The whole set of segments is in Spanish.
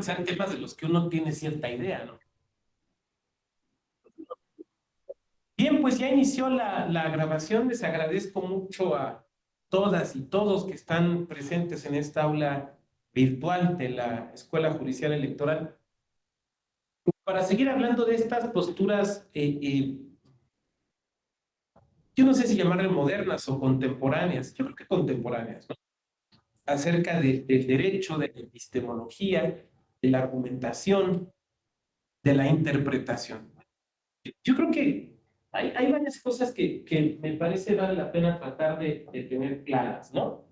Son temas de los que uno tiene cierta idea, ¿no? Bien, pues ya inició la grabación. Les agradezco mucho a todas y todos que están presentes en esta aula virtual de la Escuela Judicial Electoral para seguir hablando de estas posturas, yo no sé si llamarlas modernas o contemporáneas, yo creo que contemporáneas, ¿no? Acerca del derecho, de la epistemología, de la argumentación, de la interpretación. Yo creo que hay varias cosas que me parece vale la pena tratar de tener claras, ¿no?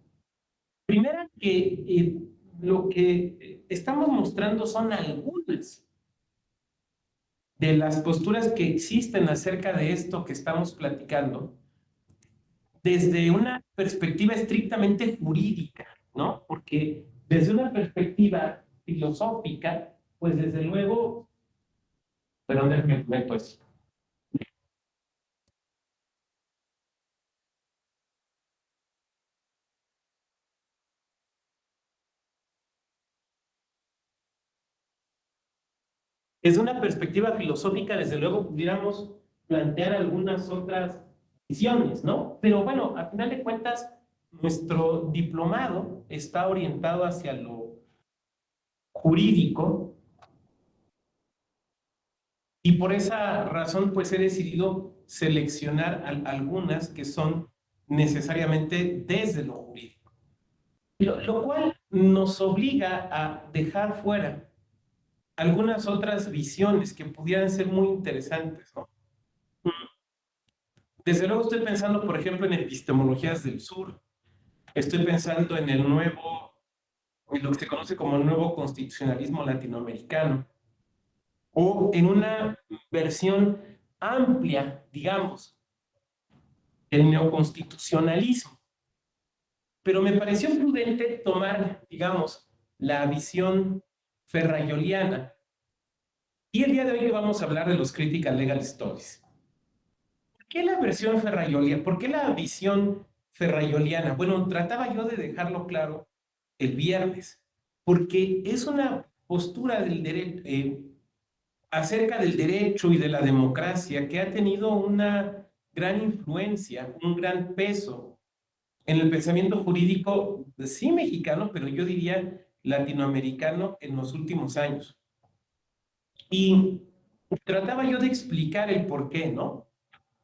Primera, que lo que estamos mostrando son algunas de las posturas que existen acerca de esto que estamos platicando desde una perspectiva estrictamente jurídica, ¿no? Porque desde una perspectiva filosófica, pues desde luego, perdón, déjame meto eso. Desde una perspectiva filosófica, desde luego, pudiéramos plantear algunas otras visiones, ¿no? Pero bueno, a final de cuentas, nuestro diplomado está orientado hacia lo jurídico y por esa razón, pues he decidido seleccionar algunas que son necesariamente desde lo jurídico. Lo cual nos obliga a dejar fuera algunas otras visiones que pudieran ser muy interesantes, ¿no? Desde luego estoy pensando, por ejemplo, en epistemologías del sur. Estoy pensando en el nuevo, en lo que se conoce como el nuevo constitucionalismo latinoamericano, o en una versión amplia, digamos, del neoconstitucionalismo. Pero me pareció prudente tomar, digamos, la visión ferrayoliana. Y el día de hoy vamos a hablar de los Critical Legal Studies. ¿Por qué la versión ferrayoliana? ¿Por qué la visión ferrayoliana? Bueno, trataba yo de dejarlo claro el viernes, porque es una postura del derecho, acerca del derecho y de la democracia que ha tenido una gran influencia, un gran peso en el pensamiento jurídico, sí mexicano, pero yo diría latinoamericano en los últimos años. Y trataba yo de explicar el por qué, ¿no?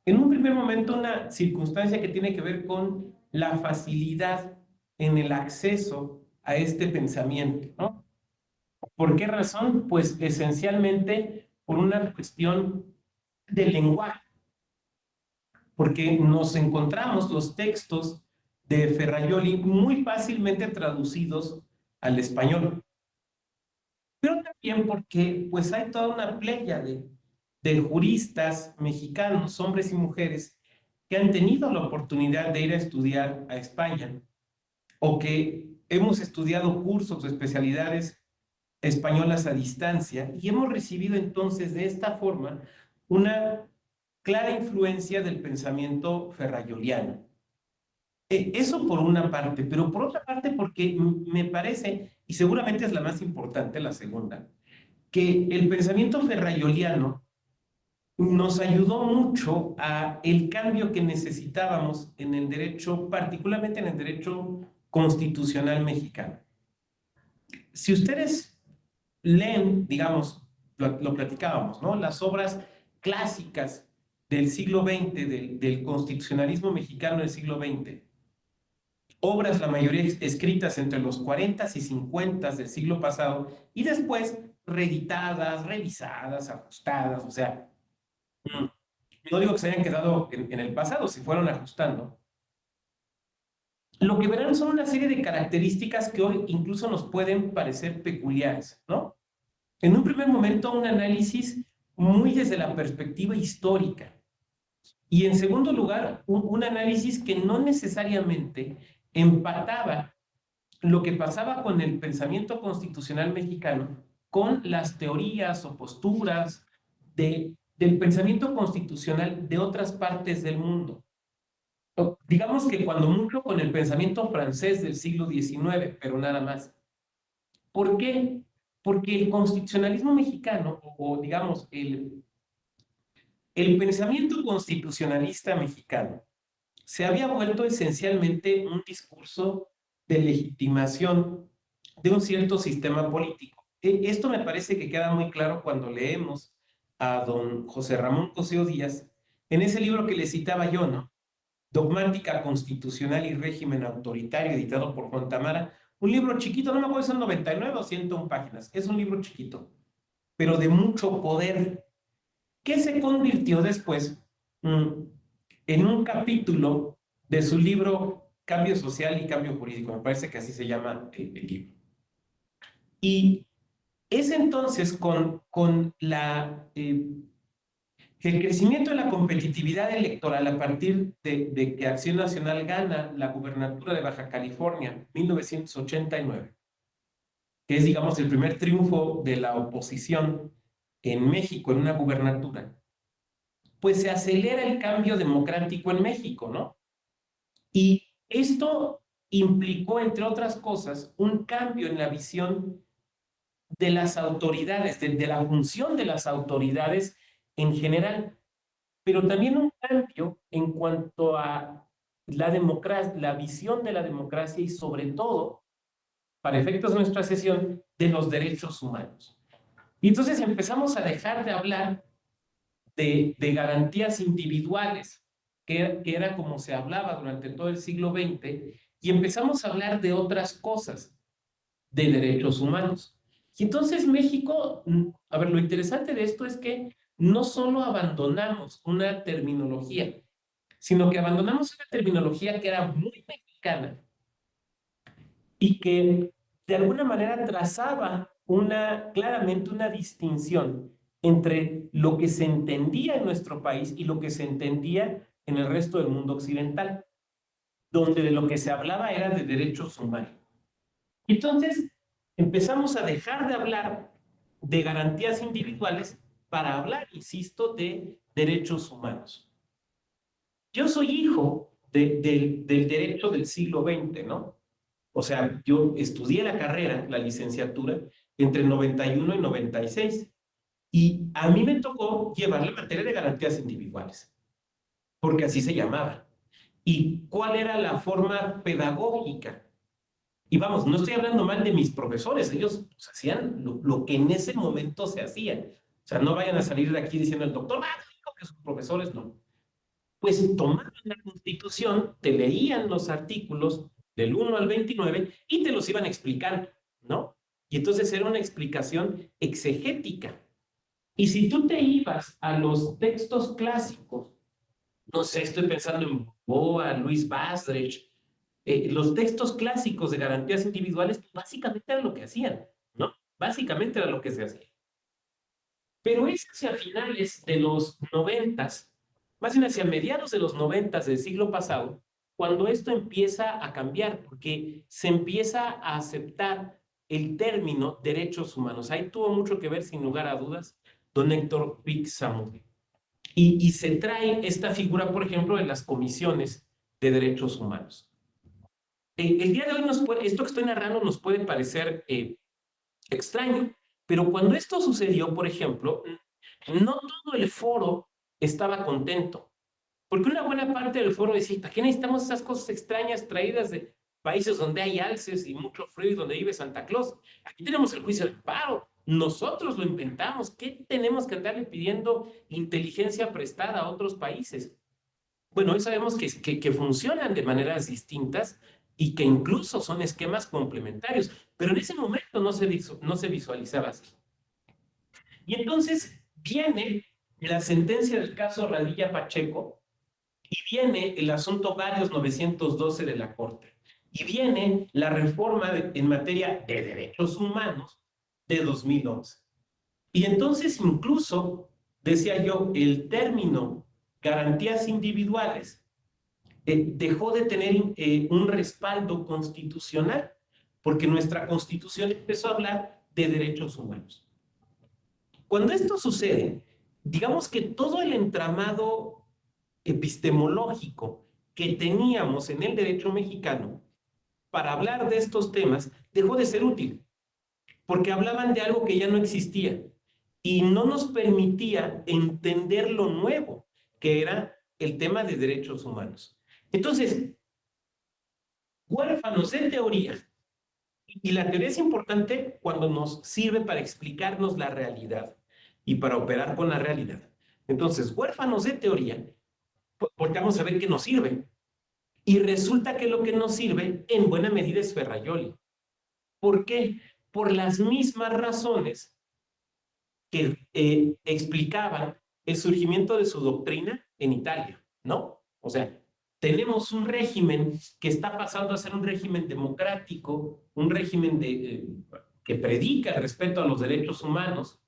En un primer momento, una circunstancia que tiene que ver con la facilidad en el acceso a este pensamiento, ¿no? ¿Por qué razón? Pues esencialmente por una cuestión de lenguaje, porque nos encontramos los textos de Ferrajoli muy fácilmente traducidos al español, pero también porque pues hay toda una playa de juristas mexicanos, hombres y mujeres, que han tenido la oportunidad de ir a estudiar a España o que hemos estudiado cursos o especialidades españolas a distancia y hemos recibido entonces de esta forma una clara influencia del pensamiento ferrayoliano. Eso por una parte, pero por otra parte porque me parece, y seguramente es la más importante, la segunda, que el pensamiento ferrayoliano nos ayudó mucho a el cambio que necesitábamos en el derecho, particularmente en el derecho constitucional mexicano. Si ustedes leen, digamos, lo platicábamos, ¿no? Las obras clásicas del siglo XX, del constitucionalismo mexicano del siglo XX, obras la mayoría escritas entre los 40 y 50 del siglo pasado y después reeditadas, revisadas, ajustadas, o sea, no digo que se hayan quedado en el pasado, se fueron ajustando. Lo que verán son una serie de características que hoy incluso nos pueden parecer peculiares, ¿no? En un primer momento, un análisis muy desde la perspectiva histórica. Y en segundo lugar, un análisis que no necesariamente empataba lo que pasaba con el pensamiento constitucional mexicano con las teorías o posturas del pensamiento constitucional de otras partes del mundo. Digamos que cuando mucho con el pensamiento francés del siglo XIX, pero nada más. ¿Por qué? porque el constitucionalismo mexicano, o digamos, el pensamiento constitucionalista mexicano, se había vuelto esencialmente un discurso de legitimación de un cierto sistema político. Esto me parece que queda muy claro cuando leemos a don José Ramón Cosío Díaz en ese libro que le citaba yo, ¿no? Dogmática Constitucional y Régimen Autoritario, editado por Juan Tamara. Un libro chiquito, no me acuerdo si son 99 o 101 páginas. Es un libro chiquito, pero de mucho poder, que se convirtió después mm, en un capítulo de su libro Cambio Social y Cambio Jurídico. Me parece que así se llama el libro. Y es entonces el crecimiento de la competitividad electoral a partir de que Acción Nacional gana la gubernatura de Baja California en 1989, que es, digamos, el primer triunfo de la oposición en México en una gubernatura, pues se acelera el cambio democrático en México, ¿no? Y esto implicó, entre otras cosas, un cambio en la visión de las autoridades, de la función de las autoridades en general, pero también un cambio en cuanto a la democracia, la visión de la democracia y sobre todo, para efectos de nuestra sesión, de los derechos humanos. Y entonces empezamos a dejar de hablar de garantías individuales, que era como se hablaba durante todo el siglo XX, y empezamos a hablar de otras cosas, de derechos humanos. Y entonces México, a ver, lo interesante de esto es que no solo abandonamos una terminología, sino que abandonamos una terminología que era muy mexicana y que de alguna manera trazaba claramente una distinción entre lo que se entendía en nuestro país y lo que se entendía en el resto del mundo occidental, donde de lo que se hablaba era de derechos humanos. Entonces, empezamos a dejar de hablar de garantías individuales para hablar, insisto, de derechos humanos. Yo soy hijo del derecho del siglo XX, ¿no? O sea, yo estudié la carrera, la licenciatura, entre 91 y 96. Y a mí me tocó llevar la materia de garantías individuales, porque así se llamaba. ¿Y cuál era la forma pedagógica? Y vamos, no estoy hablando mal de mis profesores, ellos pues, hacían lo que en ese momento se hacía. O sea, no vayan a salir de aquí diciendo el doctor, dijo que sus profesores no. Pues tomaban la Constitución, te leían los artículos del 1 al 29 y te los iban explicando, ¿no? Y entonces era una explicación exegética. Y si tú te ibas a los textos clásicos, no sé, estoy pensando en Boa, Luis Bastrich, los textos clásicos de garantías individuales, pues, básicamente era lo que hacían, ¿no? Básicamente era lo que se hacía. Pero es hacia finales de los 90s, más bien hacia mediados de los 90s del siglo pasado, cuando esto empieza a cambiar, porque se empieza a aceptar el término derechos humanos. Ahí tuvo mucho que ver, sin lugar a dudas, don Héctor Pixamude. Y se trae esta figura, por ejemplo, de las comisiones de derechos humanos. El día de hoy esto que estoy narrando nos puede parecer extraño, pero cuando esto sucedió, por ejemplo, no todo el foro estaba contento, porque una buena parte del foro decía, ¿para qué necesitamos esas cosas extrañas traídas de países donde hay alces y mucho frío y donde vive Santa Claus? Aquí tenemos el juicio del paro, nosotros lo inventamos, ¿qué tenemos que andarle pidiendo inteligencia prestada a otros países? Bueno, hoy sabemos que funcionan de maneras distintas y que incluso son esquemas complementarios, pero en ese momento no se visualizaba así. Y entonces viene la sentencia del caso Radilla Pacheco y viene el asunto Varios 912 de la Corte y viene la reforma en materia de derechos humanos de 2011. Y entonces incluso, decía yo, el término garantías individuales dejó de tener un respaldo constitucional, porque nuestra constitución empezó a hablar de derechos humanos. Cuando esto sucede, digamos que todo el entramado epistemológico que teníamos en el derecho mexicano para hablar de estos temas dejó de ser útil. porque hablaban de algo que ya no existía y no nos permitía entender lo nuevo, que era el tema de derechos humanos. Entonces, huérfanos de teoría, y la teoría es importante cuando nos sirve para explicarnos la realidad y para operar con la realidad. Entonces, huérfanos de teoría, volteamos a ver qué nos sirve. Y resulta que lo que nos sirve en buena medida es Ferrajoli. ¿Por qué? Por las mismas razones que explicaban el surgimiento de su doctrina en Italia, ¿no? O sea, tenemos un régimen que está pasando a ser un régimen democrático, un régimen que predica el respeto a los derechos humanos,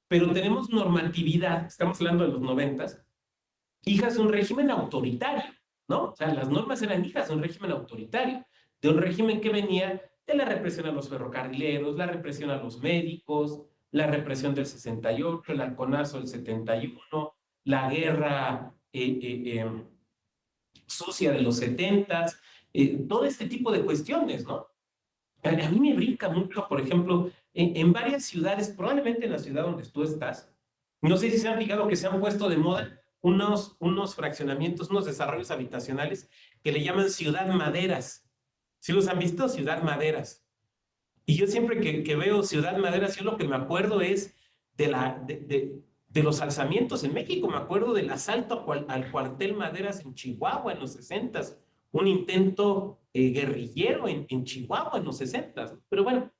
pero tenemos normatividad, estamos hablando de los 90, hijas de un régimen autoritario, ¿no? O sea, las normas eran hijas de un régimen autoritario, de un régimen que venía de la represión a los ferrocarrileros, la represión a los médicos, la represión del 68, el halconazo del 71, la guerra sucia de los 70, todo este tipo de cuestiones, ¿no? A mí me brinca mucho, por ejemplo, en varias ciudades, probablemente en la ciudad donde tú estás, no sé si se han fijado que se han puesto de moda unos fraccionamientos, unos desarrollos habitacionales que le llaman ciudad maderas. ¿Sí los han visto? Ciudad maderas. Y yo siempre que veo ciudad maderas, yo lo que me acuerdo es de los alzamientos en México. Me acuerdo del asalto al cuartel Maderas en Chihuahua en los 60, un intento guerrillero en Chihuahua en los 60. Pero bueno,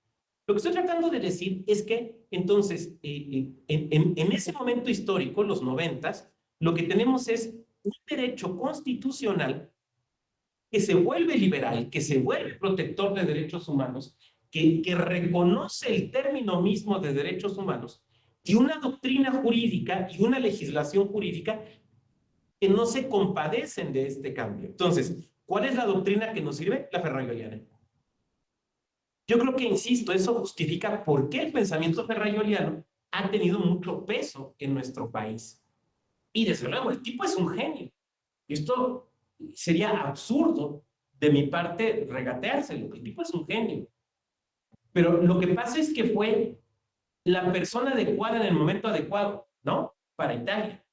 lo que estoy tratando de decir es que entonces, en ese momento histórico, los 90, lo que tenemos es un derecho constitucional que se vuelve liberal, que se vuelve protector de derechos humanos, que reconoce el término mismo de derechos humanos y una doctrina jurídica y una legislación jurídica que no se compadecen de este cambio. Entonces, ¿cuál es la doctrina que nos sirve? La ferrayoliana. Yo creo que, insisto, eso justifica por qué el pensamiento ferrayoliano ha tenido mucho peso en nuestro país. Y desde luego, el tipo es un genio. Esto sería absurdo de mi parte regateárselo. El tipo es un genio. Pero lo que pasa es que fue la persona adecuada en el momento adecuado, ¿no? Para Italia.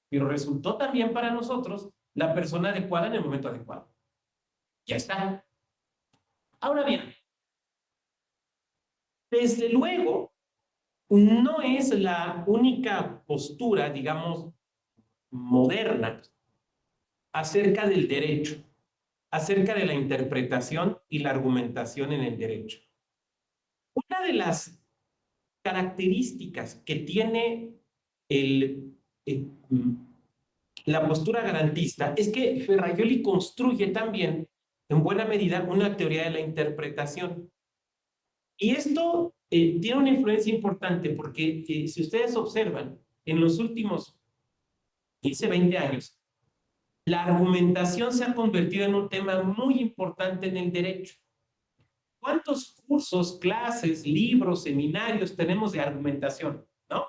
Pero resultó también para nosotros la persona adecuada en el momento adecuado. Ya está. Ahora bien, desde luego, no es la única postura, digamos, moderna acerca del derecho, acerca de la interpretación y la argumentación en el derecho. Una de las características que tiene el, eh, la postura garantista es que Ferrajoli construye también, en buena medida, una teoría de la interpretación. Y esto tiene una influencia importante porque si ustedes observan, en los últimos 15, 20 años, la argumentación se ha convertido en un tema muy importante en el derecho. ¿Cuántos cursos, clases, libros, seminarios tenemos de argumentación? ¿No?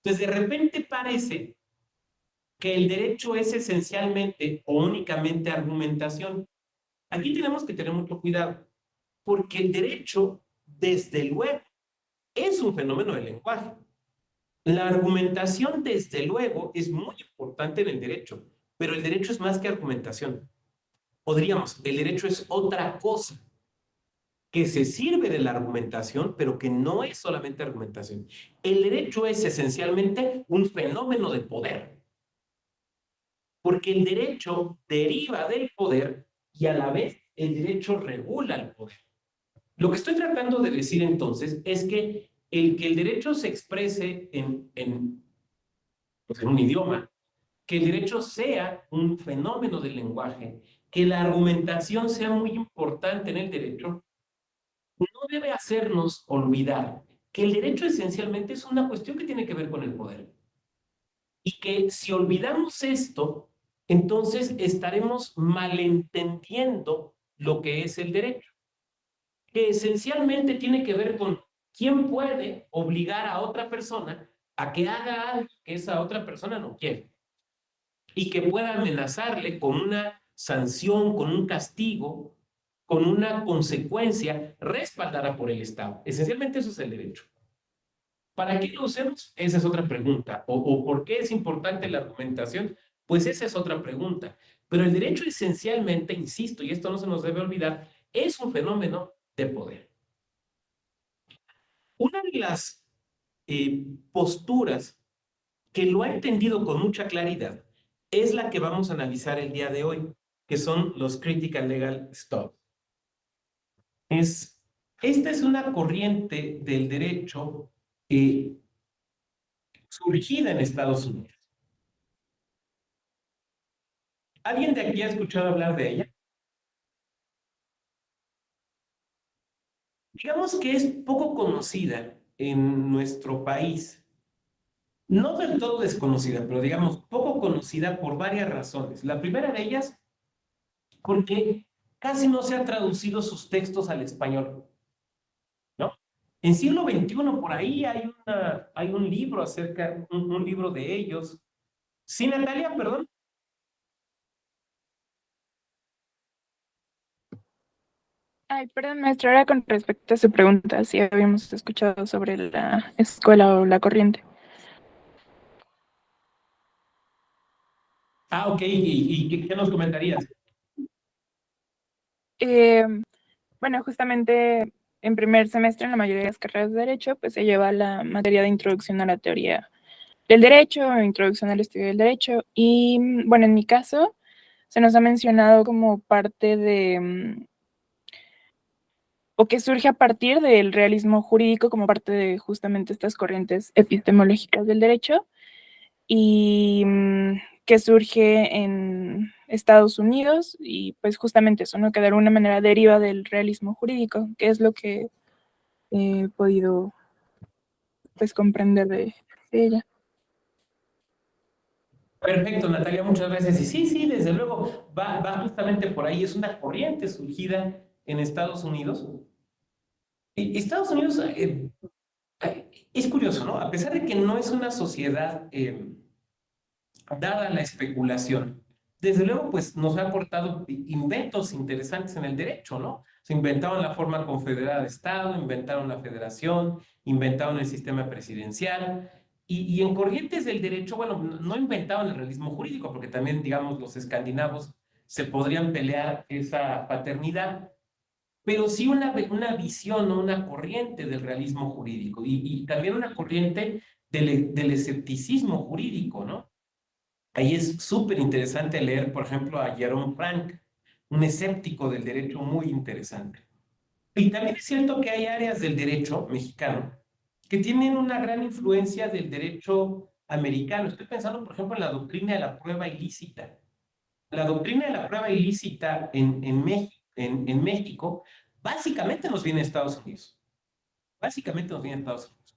Entonces, de repente parece que el derecho es esencialmente o únicamente argumentación. Aquí tenemos que tener mucho cuidado, porque el derecho, desde luego, es un fenómeno del lenguaje. La argumentación, desde luego, es muy importante en el derecho, pero el derecho es más que argumentación. Podríamos, el derecho es otra cosa que se sirve de la argumentación, pero que no es solamente argumentación. El derecho es esencialmente un fenómeno de poder, porque el derecho deriva del poder y a la vez el derecho regula el poder. Lo que estoy tratando de decir entonces es que el derecho se exprese pues, en un idioma, que el derecho sea un fenómeno del lenguaje, que la argumentación sea muy importante en el derecho, no debe hacernos olvidar que el derecho esencialmente es una cuestión que tiene que ver con el poder. Y que si olvidamos esto, entonces estaremos malentendiendo lo que es el derecho, que esencialmente tiene que ver con quién puede obligar a otra persona a que haga algo que esa otra persona no quiere y que pueda amenazarle con una sanción, con un castigo, con una consecuencia respaldada por el Estado. Esencialmente eso es el derecho. ¿Para qué lo usemos? Esa es otra pregunta. ¿O por qué es importante la argumentación? Pues esa es otra pregunta. Pero el derecho esencialmente, insisto, y esto no se nos debe olvidar, es un fenómeno de poder. Una de las posturas que lo ha entendido con mucha claridad es la que vamos a analizar el día de hoy, que son los Critical Legal Studies. Esta es una corriente del derecho surgida en Estados Unidos. ¿Alguien de aquí ha escuchado hablar de ella? Digamos que es poco conocida en nuestro país. No del todo desconocida, pero digamos poco conocida por varias razones. La primera de ellas, porque casi no se han traducido sus textos al español, ¿no? En siglo XXI por ahí hay un libro acerca, un libro de ellos. Sí, Natalia, perdón. Ay, perdón, maestra, ahora con respecto a su pregunta, si habíamos escuchado sobre la escuela o la corriente. Ah, ok. ¿Y qué nos comentarías? Eh, bueno, justamente en primer semestre, en la mayoría de las carreras de Derecho, pues se lleva la materia de introducción a la teoría del derecho, introducción al estudio del derecho, y bueno, en mi caso, se nos ha mencionado como parte de, o que surge a partir del realismo jurídico como parte de justamente estas corrientes epistemológicas del derecho y que surge en Estados Unidos y pues justamente eso, ¿no? Que de alguna manera deriva del realismo jurídico, que es lo que he podido pues comprender de ella. Perfecto, Natalia, muchas gracias. Y sí, sí, desde luego, va justamente por ahí. Es una corriente surgida en Estados Unidos. Estados Unidos es curioso, ¿no? A pesar de que no es una sociedad dada a la especulación, desde luego, pues nos ha aportado inventos interesantes en el derecho, ¿no? Se inventaron la forma confederada de Estado, inventaron la federación, inventaron el sistema presidencial. Y en corrientes del derecho, bueno, no inventaron el realismo jurídico, porque también, digamos, los escandinavos se podrían pelear esa paternidad, pero sí una visión o una corriente del realismo jurídico y también una corriente del escepticismo jurídico, ¿no? Ahí es súper interesante leer, por ejemplo, a Jerome Frank, un escéptico del derecho muy interesante. Y también es cierto que hay áreas del derecho mexicano que tienen una gran influencia del derecho americano. Estoy pensando, por ejemplo, en la doctrina de la prueba ilícita. La doctrina de la prueba ilícita en México básicamente nos viene de Estados Unidos. Básicamente nos viene de Estados Unidos.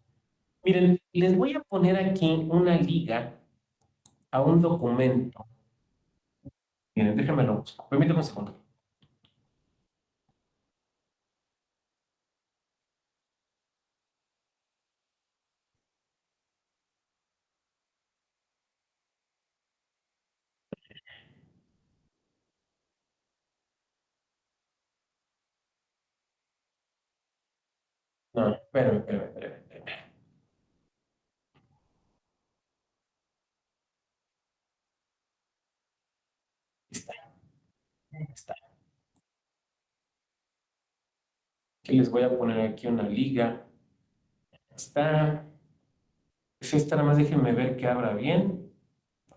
Miren, les voy a poner aquí una liga a un documento. Miren, déjenme lo busco. Permítanme un segundo. No, espérame. Está, está. Que les voy a poner aquí una liga. Está. Es esta, nada más déjenme ver que abra bien,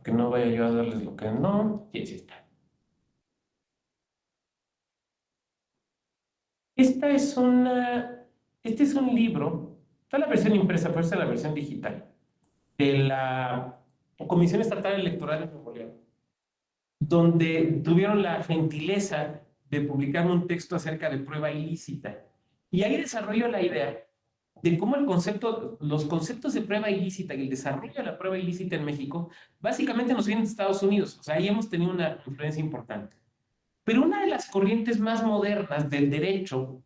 que no vaya yo a darles lo que no. Sí, sí está. Esta es una. Este es un libro. Está la versión impresa, pero esta es la versión digital. De la Comisión Estatal Electoral de Nuevo León, donde tuvieron la gentileza de publicar un texto acerca de prueba ilícita. Y ahí desarrolló la idea de cómo los conceptos de prueba ilícita y el desarrollo de la prueba ilícita en México, básicamente nos vienen de Estados Unidos. O sea, ahí hemos tenido una influencia importante. Pero una de las corrientes más modernas del derecho,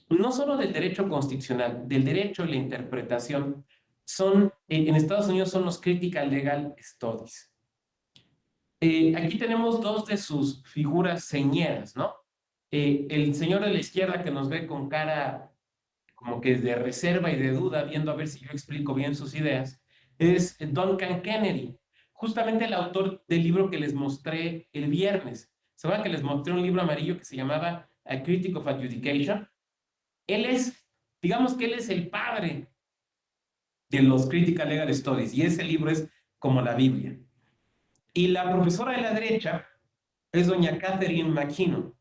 no solo del derecho constitucional, del derecho y la interpretación, en Estados Unidos son los Critical Legal Studies. Aquí tenemos dos de sus figuras señeras, ¿no? El señor de la izquierda que nos ve con cara como que de reserva y de duda, viendo a ver si yo explico bien sus ideas, es Duncan Kennedy, justamente el autor del libro que les mostré el viernes. Se acuerdan que les mostré un libro amarillo que se llamaba A Critic of Adjudication. Él es, digamos que él es el padre de los Critical Legal Studies, y ese libro es como la Biblia. Y la profesora de la derecha es doña Catherine McKinnon,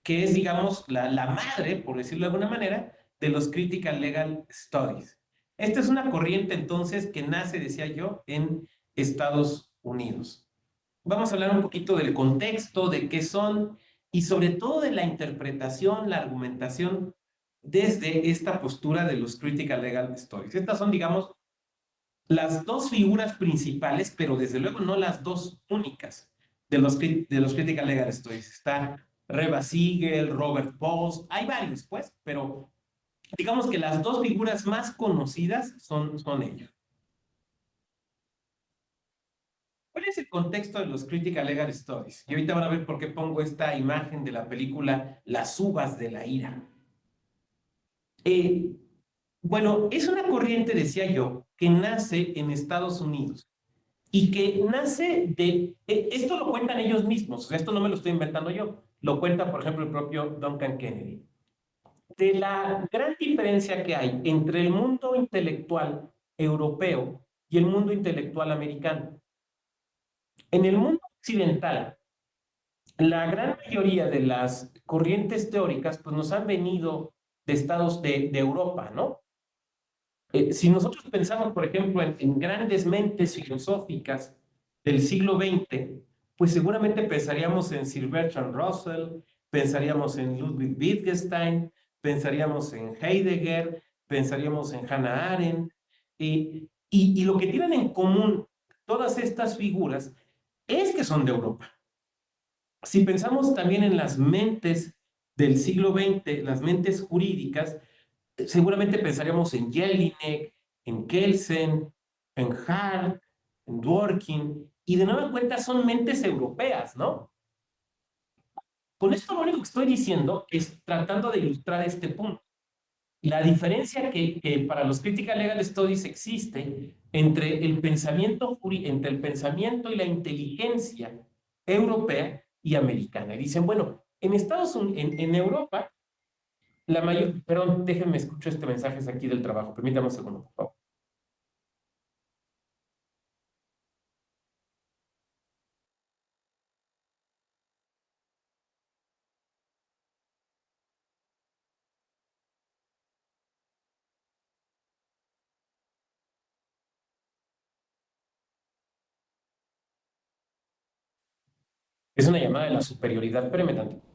que es, digamos, la madre, por decirlo de alguna manera, de los Critical Legal Studies. Esta es una corriente, entonces, que nace, decía yo, en Estados Unidos. Vamos a hablar un poquito del contexto, de qué son, y sobre todo de la interpretación, la argumentación desde esta postura de los Critical Legal Studies. Estas son, digamos, las dos figuras principales, pero desde luego no las dos únicas de los Critical Legal Studies. Está Reba Siegel, Robert Post, hay varios, pues, pero digamos que las dos figuras más conocidas son ellos. ¿Cuál es el contexto de los Critical Legal Studies? Y ahorita van a ver por qué pongo esta imagen de la película Las uvas de la ira. Eh, bueno, es una corriente, decía yo, que nace en Estados Unidos y que nace de, esto lo cuentan ellos mismos, esto no me lo estoy inventando yo, lo cuenta, por ejemplo, el propio Duncan Kennedy, de la gran diferencia que hay entre el mundo intelectual europeo y el mundo intelectual americano. En el mundo occidental, la gran mayoría de las corrientes teóricas pues nos han venido de estados de Europa, ¿no? Si nosotros pensamos, por ejemplo, en grandes mentes filosóficas del siglo XX, pues seguramente pensaríamos en Sir Bertrand Russell, pensaríamos en Ludwig Wittgenstein, pensaríamos en Heidegger, pensaríamos en Hannah Arendt, y lo que tienen en común todas estas figuras es que son de Europa. Si pensamos también en las mentes del siglo XX, las mentes jurídicas, seguramente pensaríamos en Jelinek, en Kelsen, en Hart, en Dworkin, y de nueva cuenta son mentes europeas, ¿no? Con esto lo único que estoy diciendo es tratando de ilustrar este punto. La diferencia que para los Critical Legal Studies existe entre el pensamiento y la inteligencia europea y americana. Y dicen, bueno, en Estados Unidos, en Europa, la mayor, perdón, déjenme escuchar este mensaje es aquí del trabajo, permítame un segundo, por favor. Es una llamada de la superioridad, espérame tantito.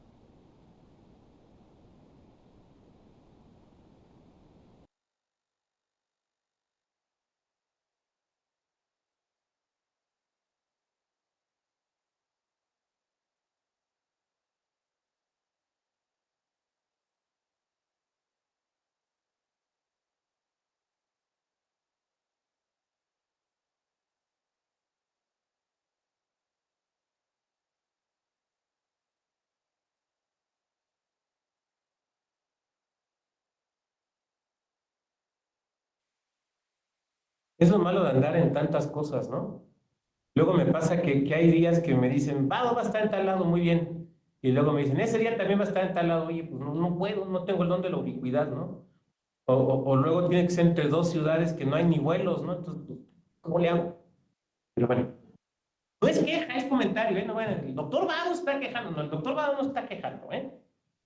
Es lo malo de andar en tantas cosas, ¿no? Luego me pasa que hay días que me dicen, va a estar en tal lado, muy bien. Y luego me dicen, ese día también va a estar en tal lado, oye, pues no puedo, no tengo el don de la ubicuidad, ¿no? O luego tiene que ser entre dos ciudades que no hay ni vuelos, ¿no? Entonces, pues, ¿cómo le hago? Pero bueno, no es queja, es comentario, ¿eh? No, bueno, el doctor Vado está quejando, no, el doctor Vado no está quejando, ¿eh?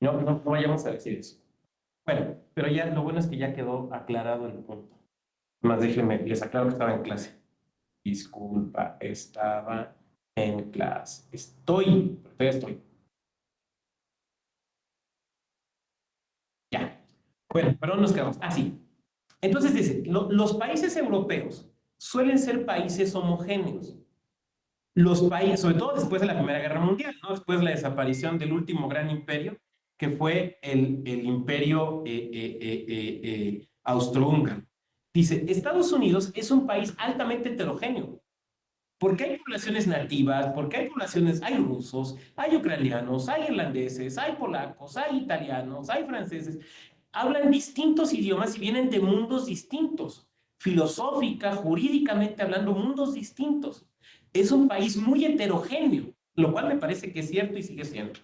No vayamos a decir eso. Bueno, pero ya lo bueno es que ya quedó aclarado el punto. Más déjenme, les aclaro que estaba en clase. Disculpa, estaba en clase. Estoy. Ya. Bueno, pero nos quedamos. Ah, sí. Entonces dice, los países europeos suelen ser países homogéneos. Los países, sobre todo después de la Primera Guerra Mundial, ¿no? Después de la desaparición del último gran imperio, que fue el imperio austrohúngaro. Dice, Estados Unidos es un país altamente heterogéneo. Porque hay poblaciones nativas, porque hay poblaciones, hay rusos, hay ucranianos, hay irlandeses, hay polacos, hay italianos, hay franceses. Hablan distintos idiomas y vienen de mundos distintos, filosófica, jurídicamente hablando, mundos distintos. Es un país muy heterogéneo, lo cual me parece que es cierto y sigue siendo.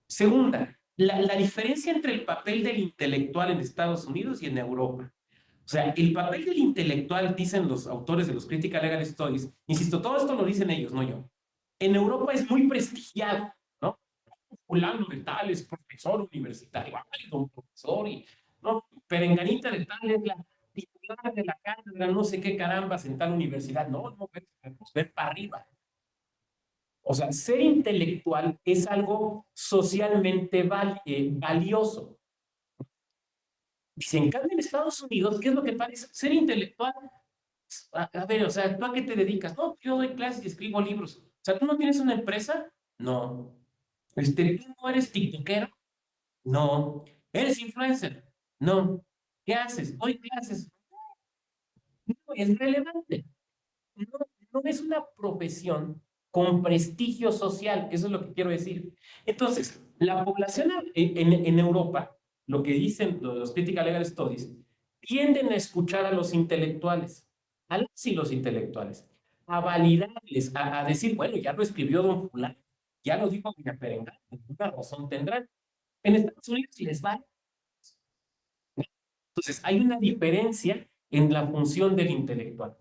Segunda, la diferencia entre el papel del intelectual en Estados Unidos y en Europa. O sea, el papel del intelectual, dicen los autores de los Critical Legal Studies, insisto, todo esto lo dicen ellos, no yo. En Europa es muy prestigiado, ¿no? Fulano de tal es profesor universitario, ay, don profesor, y, ¿no? Perenganita de tal es la titular de la cátedra, no sé qué carambas en tal universidad. No, no, ver para arriba. O sea, ser intelectual es algo socialmente valioso. Dice, en cambio, en Estados Unidos, ¿qué es lo que parece? Ser intelectual. A ver, o sea, ¿tú a qué te dedicas? No, yo doy clases y escribo libros. O sea, ¿tú no tienes una empresa? No. ¿Tú no eres tiktokero? No. ¿Eres influencer? No. ¿Qué haces? Doy clases. No es relevante. No, no es una profesión con prestigio social, eso es lo que quiero decir. Entonces, la población en Europa, lo que dicen los Critical Legal Studies, tienden a escuchar a los intelectuales, a los y los intelectuales, a validarles, a decir, bueno, ya lo escribió don fulano, ya lo dijo doña Perengán, alguna razón tendrán. En Estados Unidos les va. Entonces, hay una diferencia en la función del intelectual.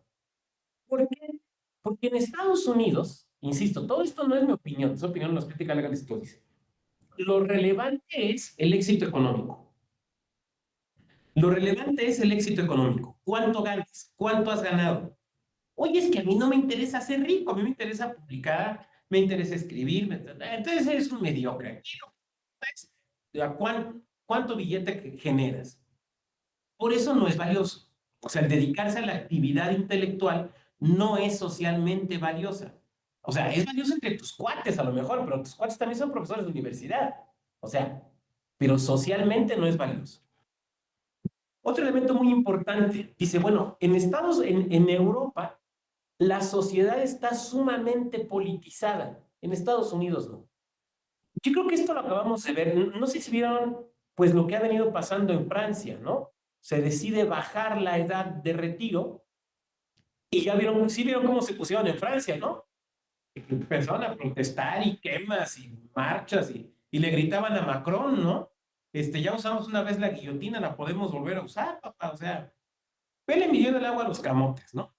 ¿Por qué? Porque en Estados Unidos, insisto, todo esto no es mi opinión, es opinión de los Critical Legal Studies. Lo relevante es el éxito económico. Lo relevante es el éxito económico. ¿Cuánto ganas? ¿Cuánto has ganado? Oye, es que a mí no me interesa ser rico, a mí me interesa publicar, me interesa escribir, entonces eres un mediocre. ¿Cuánto billete generas? Por eso no es valioso. O sea, el dedicarse a la actividad intelectual no es socialmente valiosa. O sea, es valioso entre tus cuates a lo mejor, pero tus cuates también son profesores de universidad. O sea, pero socialmente no es valioso. Otro elemento muy importante, dice, bueno, en Europa, la sociedad está sumamente politizada. En Estados Unidos no. Yo creo que esto lo acabamos de ver. No sé si vieron, pues, lo que ha venido pasando en Francia, ¿no? Se decide bajar la edad de retiro y ya vieron, sí vieron cómo se pusieron en Francia, ¿no? Empezaron a protestar y quemas y marchas y le gritaban a Macron, ¿no? Ya usamos una vez la guillotina, la podemos volver a usar, papá. O sea, vele midiendo el agua a los camotes, ¿no?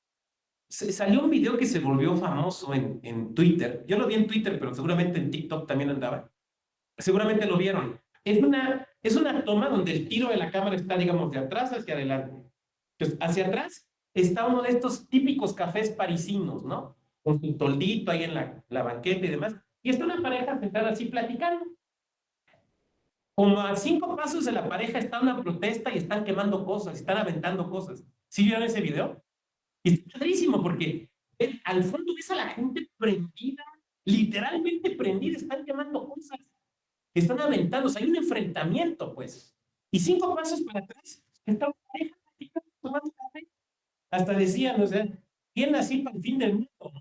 Salió un video que se volvió famoso en Twitter. Yo lo vi en Twitter, pero seguramente en TikTok también andaba. Seguramente lo vieron. Es una toma donde el tiro de la cámara está, digamos, de atrás hacia adelante. Entonces, hacia atrás está uno de estos típicos cafés parisinos, ¿no? Con su toldito ahí en la banqueta y demás. Y está una pareja sentada así platicando. Como a 5 pasos de la pareja está una protesta y están quemando cosas, están aventando cosas. ¿Sí vieron ese video? Y está padrísimo porque al fondo ves a la gente prendida, literalmente prendida, están quemando cosas. Están aventando, o sea, hay un enfrentamiento, pues. Y 5 pasos para atrás, está una pareja tomando café. Hasta decían, o sea, ¿quién así para el fin del mundo?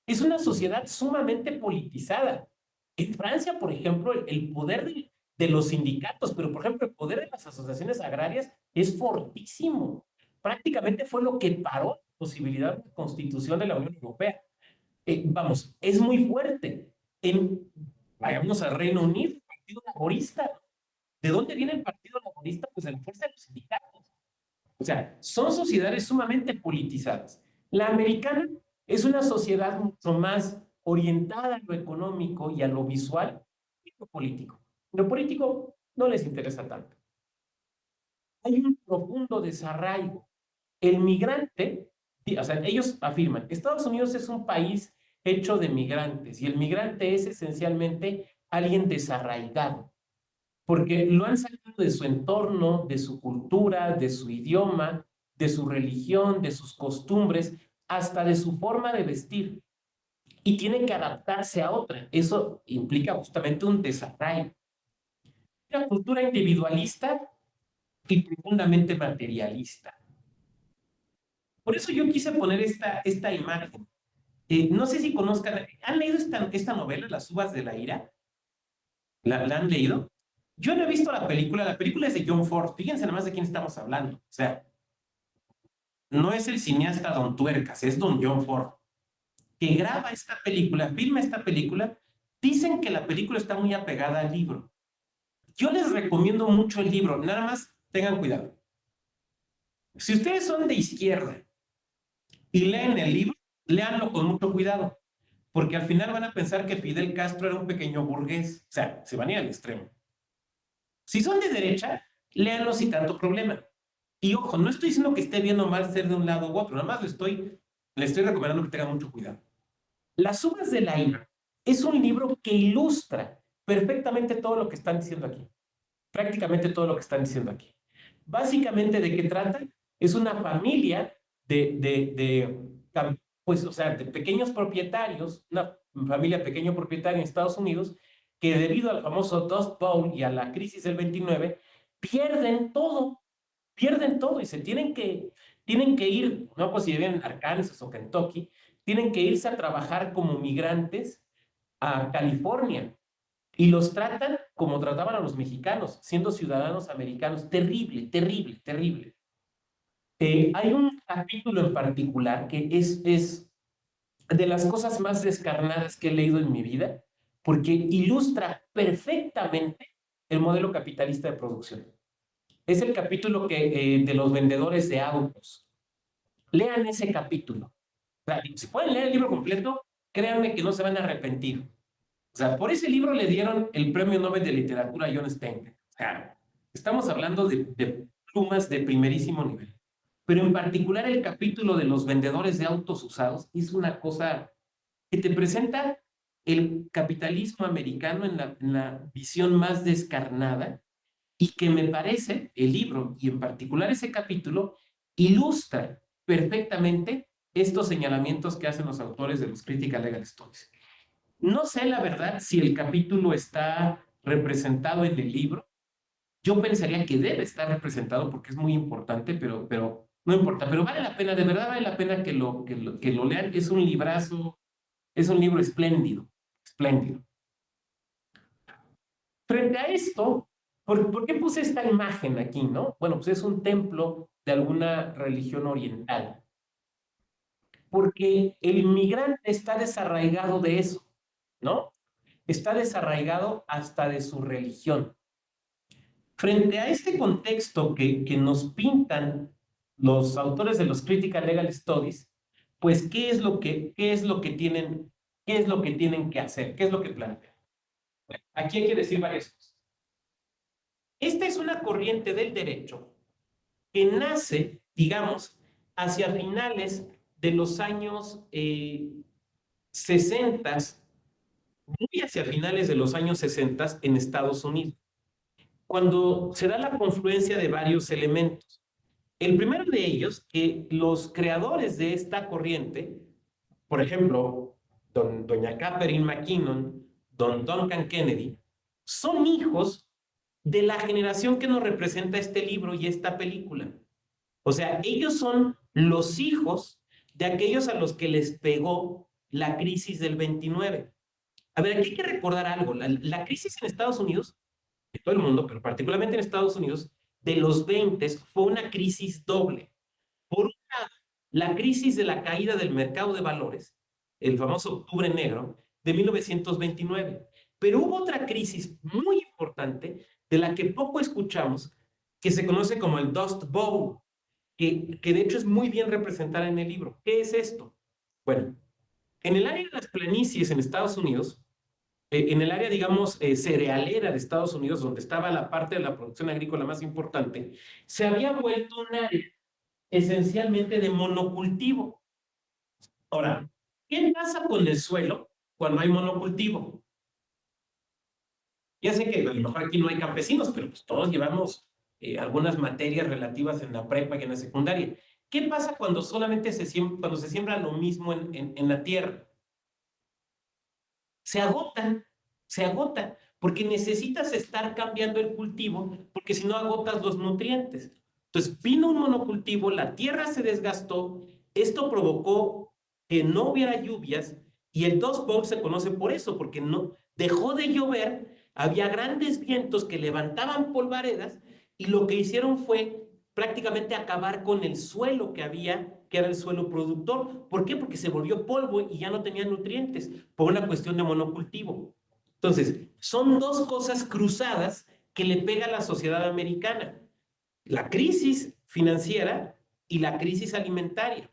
Es una sociedad sumamente politizada. En Francia, por ejemplo, el poder de los sindicatos, pero por ejemplo, el poder de las asociaciones agrarias es fortísimo. Prácticamente fue lo que paró la posibilidad de constitución de la Unión Europea. Vamos, es muy fuerte. Vayamos al Reino Unido, el Partido Laborista. ¿De dónde viene el Partido Laborista? Pues de la fuerza de los sindicatos. O sea, son sociedades sumamente politizadas. La americana es una sociedad mucho más orientada a lo económico y a lo visual que lo político. Lo político no les interesa tanto. Hay un profundo desarraigo. El migrante, o sea, ellos afirman, Estados Unidos es un país hecho de migrantes y el migrante es esencialmente alguien desarraigado, porque lo han sacado de su entorno, de su cultura, de su idioma, de su religión, de sus costumbres, hasta de su forma de vestir. Y tiene que adaptarse a otra. Eso implica justamente un desarraigo. Una cultura individualista y profundamente materialista. Por eso yo quise poner esta imagen. No sé si conozcan, ¿han leído esta novela, Las uvas de la ira? ¿La han leído? Yo no he visto la película es de John Ford, fíjense nada más de quién estamos hablando, o sea, no es el cineasta Don Tuercas, es Don John Ford, que graba esta película, filma esta película, dicen que la película está muy apegada al libro. Yo les recomiendo mucho el libro, nada más tengan cuidado. Si ustedes son de izquierda y leen el libro, léanlo con mucho cuidado, porque al final van a pensar que Fidel Castro era un pequeño burgués, o sea, se van a ir al extremo. Si son de derecha, léanlo sin tanto problema. Y ojo, no estoy diciendo que esté bien o mal ser de un lado u otro, nada más le estoy recomendando que tengan mucho cuidado. Las uvas de la ira es un libro que ilustra perfectamente todo lo que están diciendo aquí. Prácticamente todo lo que están diciendo aquí. Básicamente, ¿de qué trata? Es una familia pues, o sea, de pequeños propietarios, una familia pequeño propietaria en Estados Unidos, que debido al famoso Dust Bowl y a la crisis del 29, pierden todo y se tienen que ir, no pues si viven en Arkansas o Kentucky, tienen que irse a trabajar como migrantes a California y los tratan como trataban a los mexicanos, siendo ciudadanos americanos. Terrible, terrible, terrible. Hay un capítulo en particular que es de las cosas más descarnadas que he leído en mi vida, porque ilustra perfectamente el modelo capitalista de producción. Es el capítulo de los vendedores de autos. Lean ese capítulo. O sea, si pueden leer el libro completo, créanme que no se van a arrepentir. O sea, por ese libro le dieron el Premio Nobel de Literatura a John Steinbeck. O sea, estamos hablando de plumas de primerísimo nivel. Pero en particular el capítulo de los vendedores de autos usados es una cosa que te presenta el capitalismo americano en la visión más descarnada y que me parece el libro y en particular ese capítulo ilustra perfectamente estos señalamientos que hacen los autores de los Critical Legal Studies. No sé la verdad si el capítulo está representado en el libro. Yo pensaría que debe estar representado porque es muy importante, pero no importa. Pero vale la pena, de verdad vale la pena que lo lean. Es un librazo, es un libro espléndido, espléndido. Frente a esto, ¿por qué puse esta imagen aquí, no? Bueno, pues es un templo de alguna religión oriental. Porque el inmigrante está desarraigado de eso, ¿no? Está desarraigado hasta de su religión. Frente a este contexto que nos pintan los autores de los Critical Legal Studies, pues, qué es lo que tienen que hacer? ¿Qué es lo que plantean? Aquí hay que decir varias cosas. Esta es una corriente del derecho que nace, digamos, hacia finales de los años 60, muy hacia finales de los años 60 en Estados Unidos, cuando se da la confluencia de varios elementos. El primero de ellos, que los creadores de esta corriente, por ejemplo, doña Catherine McKinnon, don Duncan Kennedy, son hijos de la generación que nos representa este libro y esta película. O sea, ellos son los hijos de aquellos a los que les pegó la crisis del 29. A ver, aquí hay que recordar algo. La crisis en Estados Unidos, en todo el mundo, pero particularmente en Estados Unidos, de los 20 fue una crisis doble. Por un lado, la crisis de la caída del mercado de valores, el famoso Octubre Negro de 1929. Pero hubo otra crisis muy importante de la que poco escuchamos, que se conoce como el Dust Bowl, que de hecho es muy bien representada en el libro. ¿Qué es esto? Bueno, en el área de las planicies en Estados Unidos, en el área, digamos, cerealera de Estados Unidos, donde estaba la parte de la producción agrícola más importante, se había vuelto un área esencialmente de monocultivo. Ahora, ¿qué pasa con el suelo cuando hay monocultivo? Ya sé que a lo mejor aquí no hay campesinos, pero pues todos llevamos algunas materias relativas en la prepa y en la secundaria. ¿Qué pasa cuando solamente cuando se siembra lo mismo en la tierra? Se agotan, se agota, porque necesitas estar cambiando el cultivo, porque si no agotas los nutrientes. Entonces vino un monocultivo, la tierra se desgastó, esto provocó que no hubiera lluvias, y el Dust Bowl se conoce por eso, porque no dejó de llover, había grandes vientos que levantaban polvaredas, y lo que hicieron fue prácticamente acabar con el suelo que había, que era el suelo productor. ¿Por qué? Porque se volvió polvo y ya no tenía nutrientes, por una cuestión de monocultivo. Entonces, son dos cosas cruzadas que le pega a la sociedad americana: la crisis financiera y la crisis alimentaria.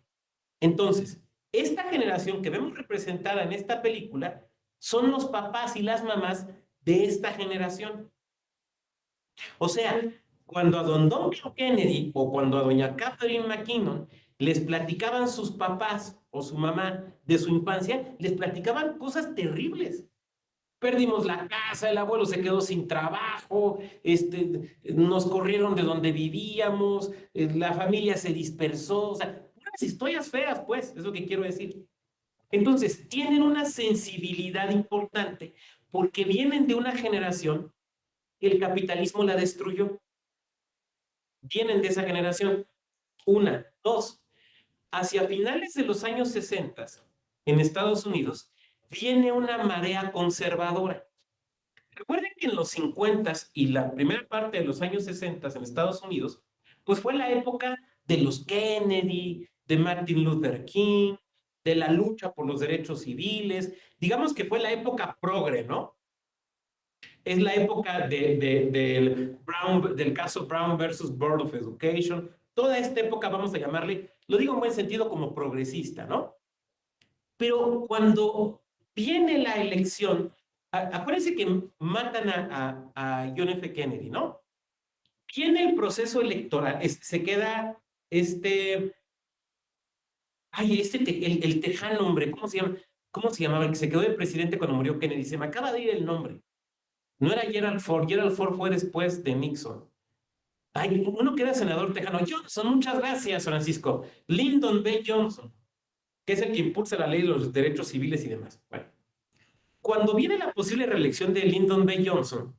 Entonces, esta generación que vemos representada en esta película son los papás y las mamás de esta generación. O sea, cuando a don Kennedy o cuando a doña Catherine McKinnon les platicaban sus papás o su mamá de su infancia, les platicaban cosas terribles. Perdimos la casa, el abuelo se quedó sin trabajo, nos corrieron de donde vivíamos, la familia se dispersó, o sea, unas historias feas, pues, es lo que quiero decir. Entonces, tienen una sensibilidad importante porque vienen de una generación que el capitalismo la destruyó. Vienen de esa generación. Una, dos, hacia finales de los años 60 en Estados Unidos, viene una marea conservadora. Recuerden que en los 50 y la primera parte de los años 60 en Estados Unidos, pues fue la época de los Kennedy, de Martin Luther King, de la lucha por los derechos civiles. Digamos que fue la época progre, ¿no? Es la época del caso Brown versus Board of Education. Toda esta época, vamos a llamarle, lo digo en buen sentido, como progresista, ¿no? Pero cuando viene la elección, acuérdense que matan a John F. Kennedy, ¿no? Viene el proceso electoral, se queda el tejano, hombre, ¿cómo se llama? ¿Cómo se llamaba? El que se quedó de presidente cuando murió Kennedy. Se me acaba de ir el nombre. No era Gerald Ford fue después de Nixon. Ay, uno que era senador tejano. Johnson, muchas gracias, Francisco. Lyndon B. Johnson, que es el que impulsa la ley de los derechos civiles y demás. Bueno, cuando viene la posible reelección de Lyndon B. Johnson,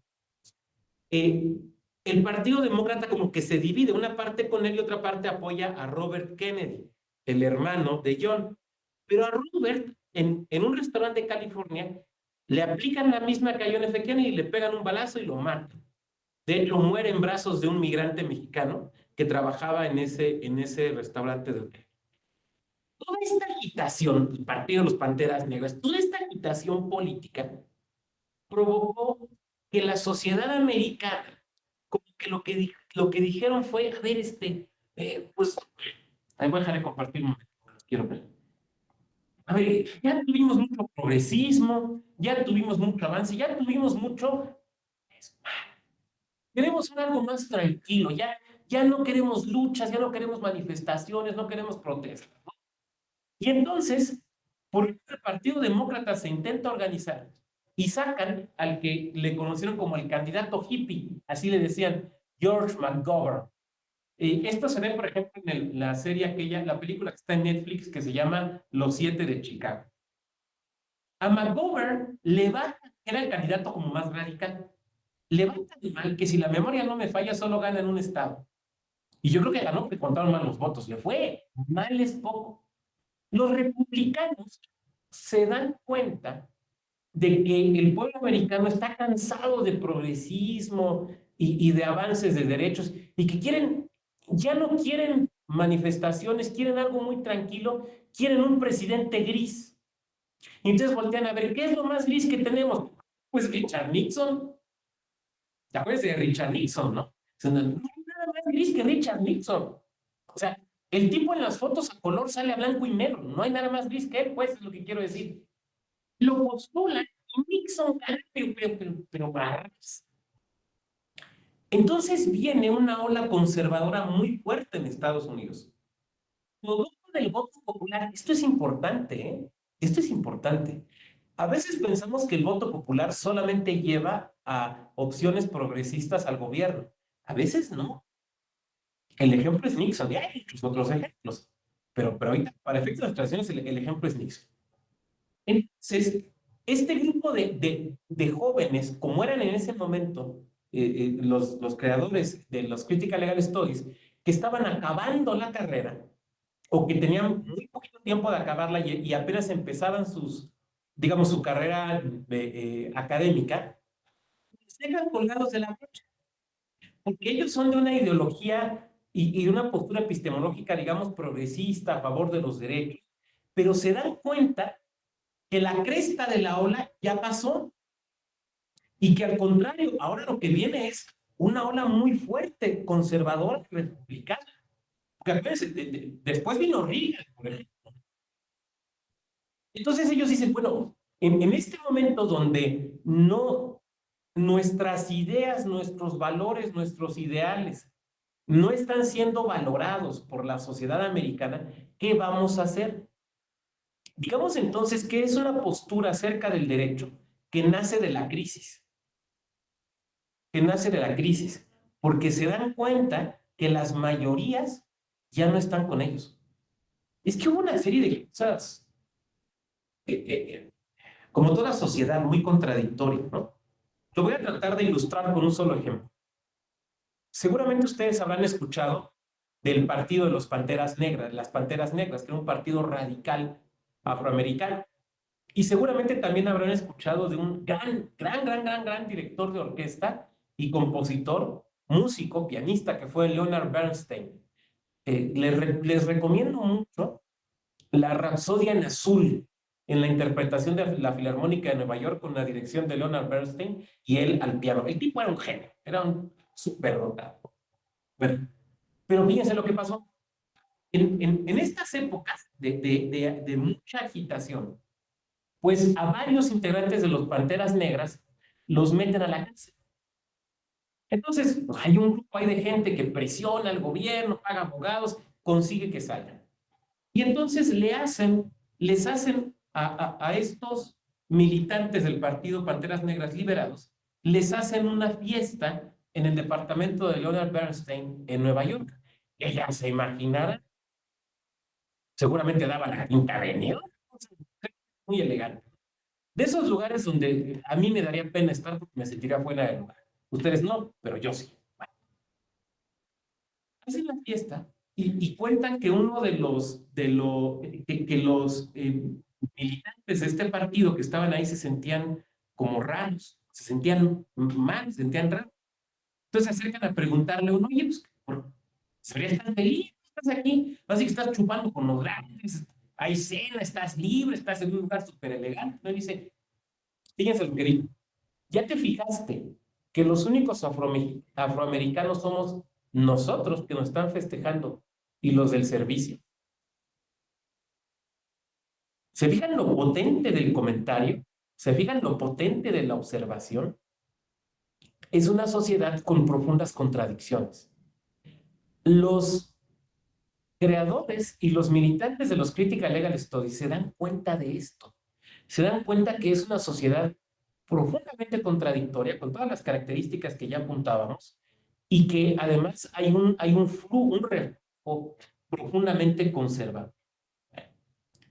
eh, el Partido Demócrata como que se divide, una parte con él y otra parte apoya a Robert Kennedy, el hermano de John. Pero a Robert, en un restaurante de California, le aplican la misma que a John F. Kennedy, le pegan un balazo y lo matan. De hecho, muere en brazos de un migrante mexicano que trabajaba en ese restaurante de hotel. Toda esta agitación, el Partido de los Panteras Negras, toda esta agitación política provocó que la sociedad americana, como que lo que dijeron fue, a ver, pues, ahí voy a dejar de compartir un momento, quiero ver. A ver, ya tuvimos mucho progresismo, ya tuvimos mucho avance, ya tuvimos mucho. Queremos algo más tranquilo, ya no queremos luchas, ya no queremos manifestaciones, no queremos protestas, ¿no? Y entonces, por el Partido Demócrata se intenta organizar y sacan al que le conocieron como el candidato hippie, así le decían, George McGovern. Esto se ve, por ejemplo, en la serie aquella, la película que está en Netflix que se llama Los Siete de Chicago. A McGovern le va, que era el candidato como más radical, le va tan mal que si la memoria no me falla, solo gana en un estado. Y yo creo que ganó porque contaron mal los votos. Le fue mal es poco. Los republicanos se dan cuenta de que el pueblo americano está cansado de progresismo y de avances de derechos y que ya no quieren manifestaciones, quieren algo muy tranquilo, quieren un presidente gris. Y entonces voltean a ver, ¿qué es lo más gris que tenemos? Pues Richard Nixon. ¿Te acuerdas de Richard Nixon, no? O sea, no hay nada más gris que Richard Nixon. O sea, el tipo en las fotos a color sale a blanco y negro. No hay nada más gris que él, pues, es lo que quiero decir. Lo postulan y Nixon gana, pero barras. Entonces viene una ola conservadora muy fuerte en Estados Unidos. Producto del voto popular. Esto es importante, ¿eh? Esto es importante. A veces pensamos que el voto popular solamente lleva a opciones progresistas al gobierno. A veces no. El ejemplo es Nixon, y hay muchos otros ejemplos. Pero ahorita, para efectos de las transiciones, el ejemplo es Nixon. Entonces, este grupo de jóvenes, como eran en ese momento los creadores de los Critical Legal Studies, que estaban acabando la carrera, o que tenían muy poquito tiempo de acabarla y apenas empezaban digamos, su carrera académica, se dejan colgados de la brocha, porque ellos son de una ideología y de una postura epistemológica, digamos, progresista a favor de los derechos, pero se dan cuenta que la cresta de la ola ya pasó y que al contrario, ahora lo que viene es una ola muy fuerte, conservadora, republicana. Porque acuérdense, después vino Reagan, por ejemplo. Entonces ellos dicen, bueno, en este momento donde no nuestras ideas, nuestros valores, nuestros ideales no están siendo valorados por la sociedad americana, ¿qué vamos a hacer? Digamos entonces que es una postura acerca del derecho que nace de la crisis, porque se dan cuenta que las mayorías ya no están con ellos. Es que hubo una serie de cosas, como toda sociedad, muy contradictoria, ¿no? Lo voy a tratar de ilustrar con un solo ejemplo. Seguramente ustedes habrán escuchado del partido de los Panteras Negras, las Panteras Negras, que era un partido radical afroamericano. Y seguramente también habrán escuchado de un gran director de orquesta y compositor, músico, pianista, que fue Leonard Bernstein. Les recomiendo mucho la Rapsodia en Azul, en la interpretación de la Filarmónica de Nueva York con la dirección de Leonard Bernstein y él al piano. El tipo era un genio, era un súper dotado. Bueno, pero fíjense lo que pasó. En estas épocas de mucha agitación, pues a varios integrantes de los Panteras Negras los meten a la cárcel. Entonces, pues, hay un grupo ahí de gente que presiona al gobierno, paga abogados, consigue que salgan. Y entonces les hacen a estos militantes del partido Panteras Negras Liberados, les hacen una fiesta en el departamento de Leonard Bernstein en Nueva York. Ella se imaginara, seguramente daba la quinta avenida, muy elegante. De esos lugares donde a mí me daría pena estar porque me sentiría fuera de lugar. Ustedes no, pero yo sí. Bueno, hacen la fiesta y cuentan que uno que los militantes de este partido que estaban ahí se sentían como raros, se sentían mal, se sentían raros. Entonces se acercan a preguntarle a uno, oye, pues, ¿serías tan feliz? Estás aquí, así que estás chupando con los grandes, hay cena, estás libre, estás en un lugar súper elegante. Me dice, fíjense lo que dijo. ¿Ya te fijaste que los únicos afroamericanos somos nosotros que nos están festejando y los del servicio? ¿Se fijan lo potente del comentario? ¿Se fijan lo potente de la observación? Es una sociedad con profundas contradicciones. Los creadores y los militantes de los Critical Legal Studies se dan cuenta de esto. Se dan cuenta que es una sociedad profundamente contradictoria con todas las características que ya apuntábamos y que además hay un reflejo profundamente conservador.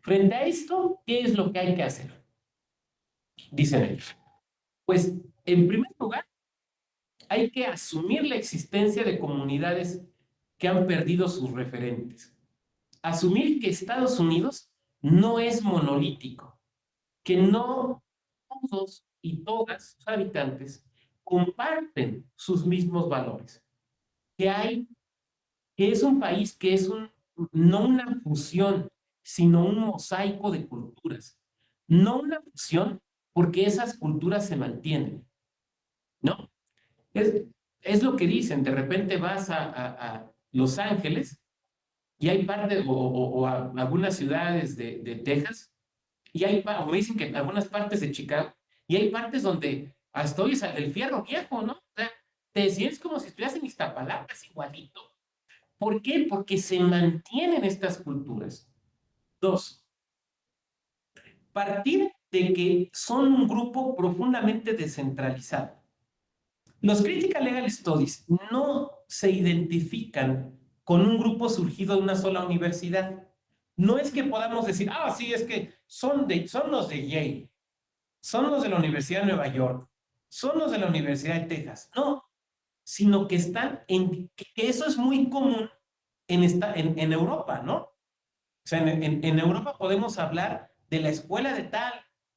Frente a esto, ¿qué es lo que hay que hacer? Dicen ellos. Pues, en primer lugar, hay que asumir la existencia de comunidades que han perdido sus referentes. Asumir que Estados Unidos no es monolítico, que no todos y todas sus habitantes comparten sus mismos valores, que es un país que es no una fusión, sino un mosaico de culturas. No una fusión porque esas culturas se mantienen, ¿no? Es, es lo que dicen, de repente vas a Los Ángeles y hay partes, o a algunas ciudades de Texas, y o me dicen que en algunas partes de Chicago, y hay partes donde hasta hoy es el fierro viejo, ¿no? O sea, te sientes como si estuvieras en Iztapalapa, es igualito. ¿Por qué? Porque se mantienen estas culturas. Dos, partir de que son un grupo profundamente descentralizado. Los Critical Legal Studies no se identifican con un grupo surgido de una sola universidad. No es que podamos decir, sí, es que son los de Yale, son los de la Universidad de Nueva York, son los de la Universidad de Texas. No, sino que que eso es muy común en Europa, ¿no? O sea, en Europa podemos hablar de la escuela de tal,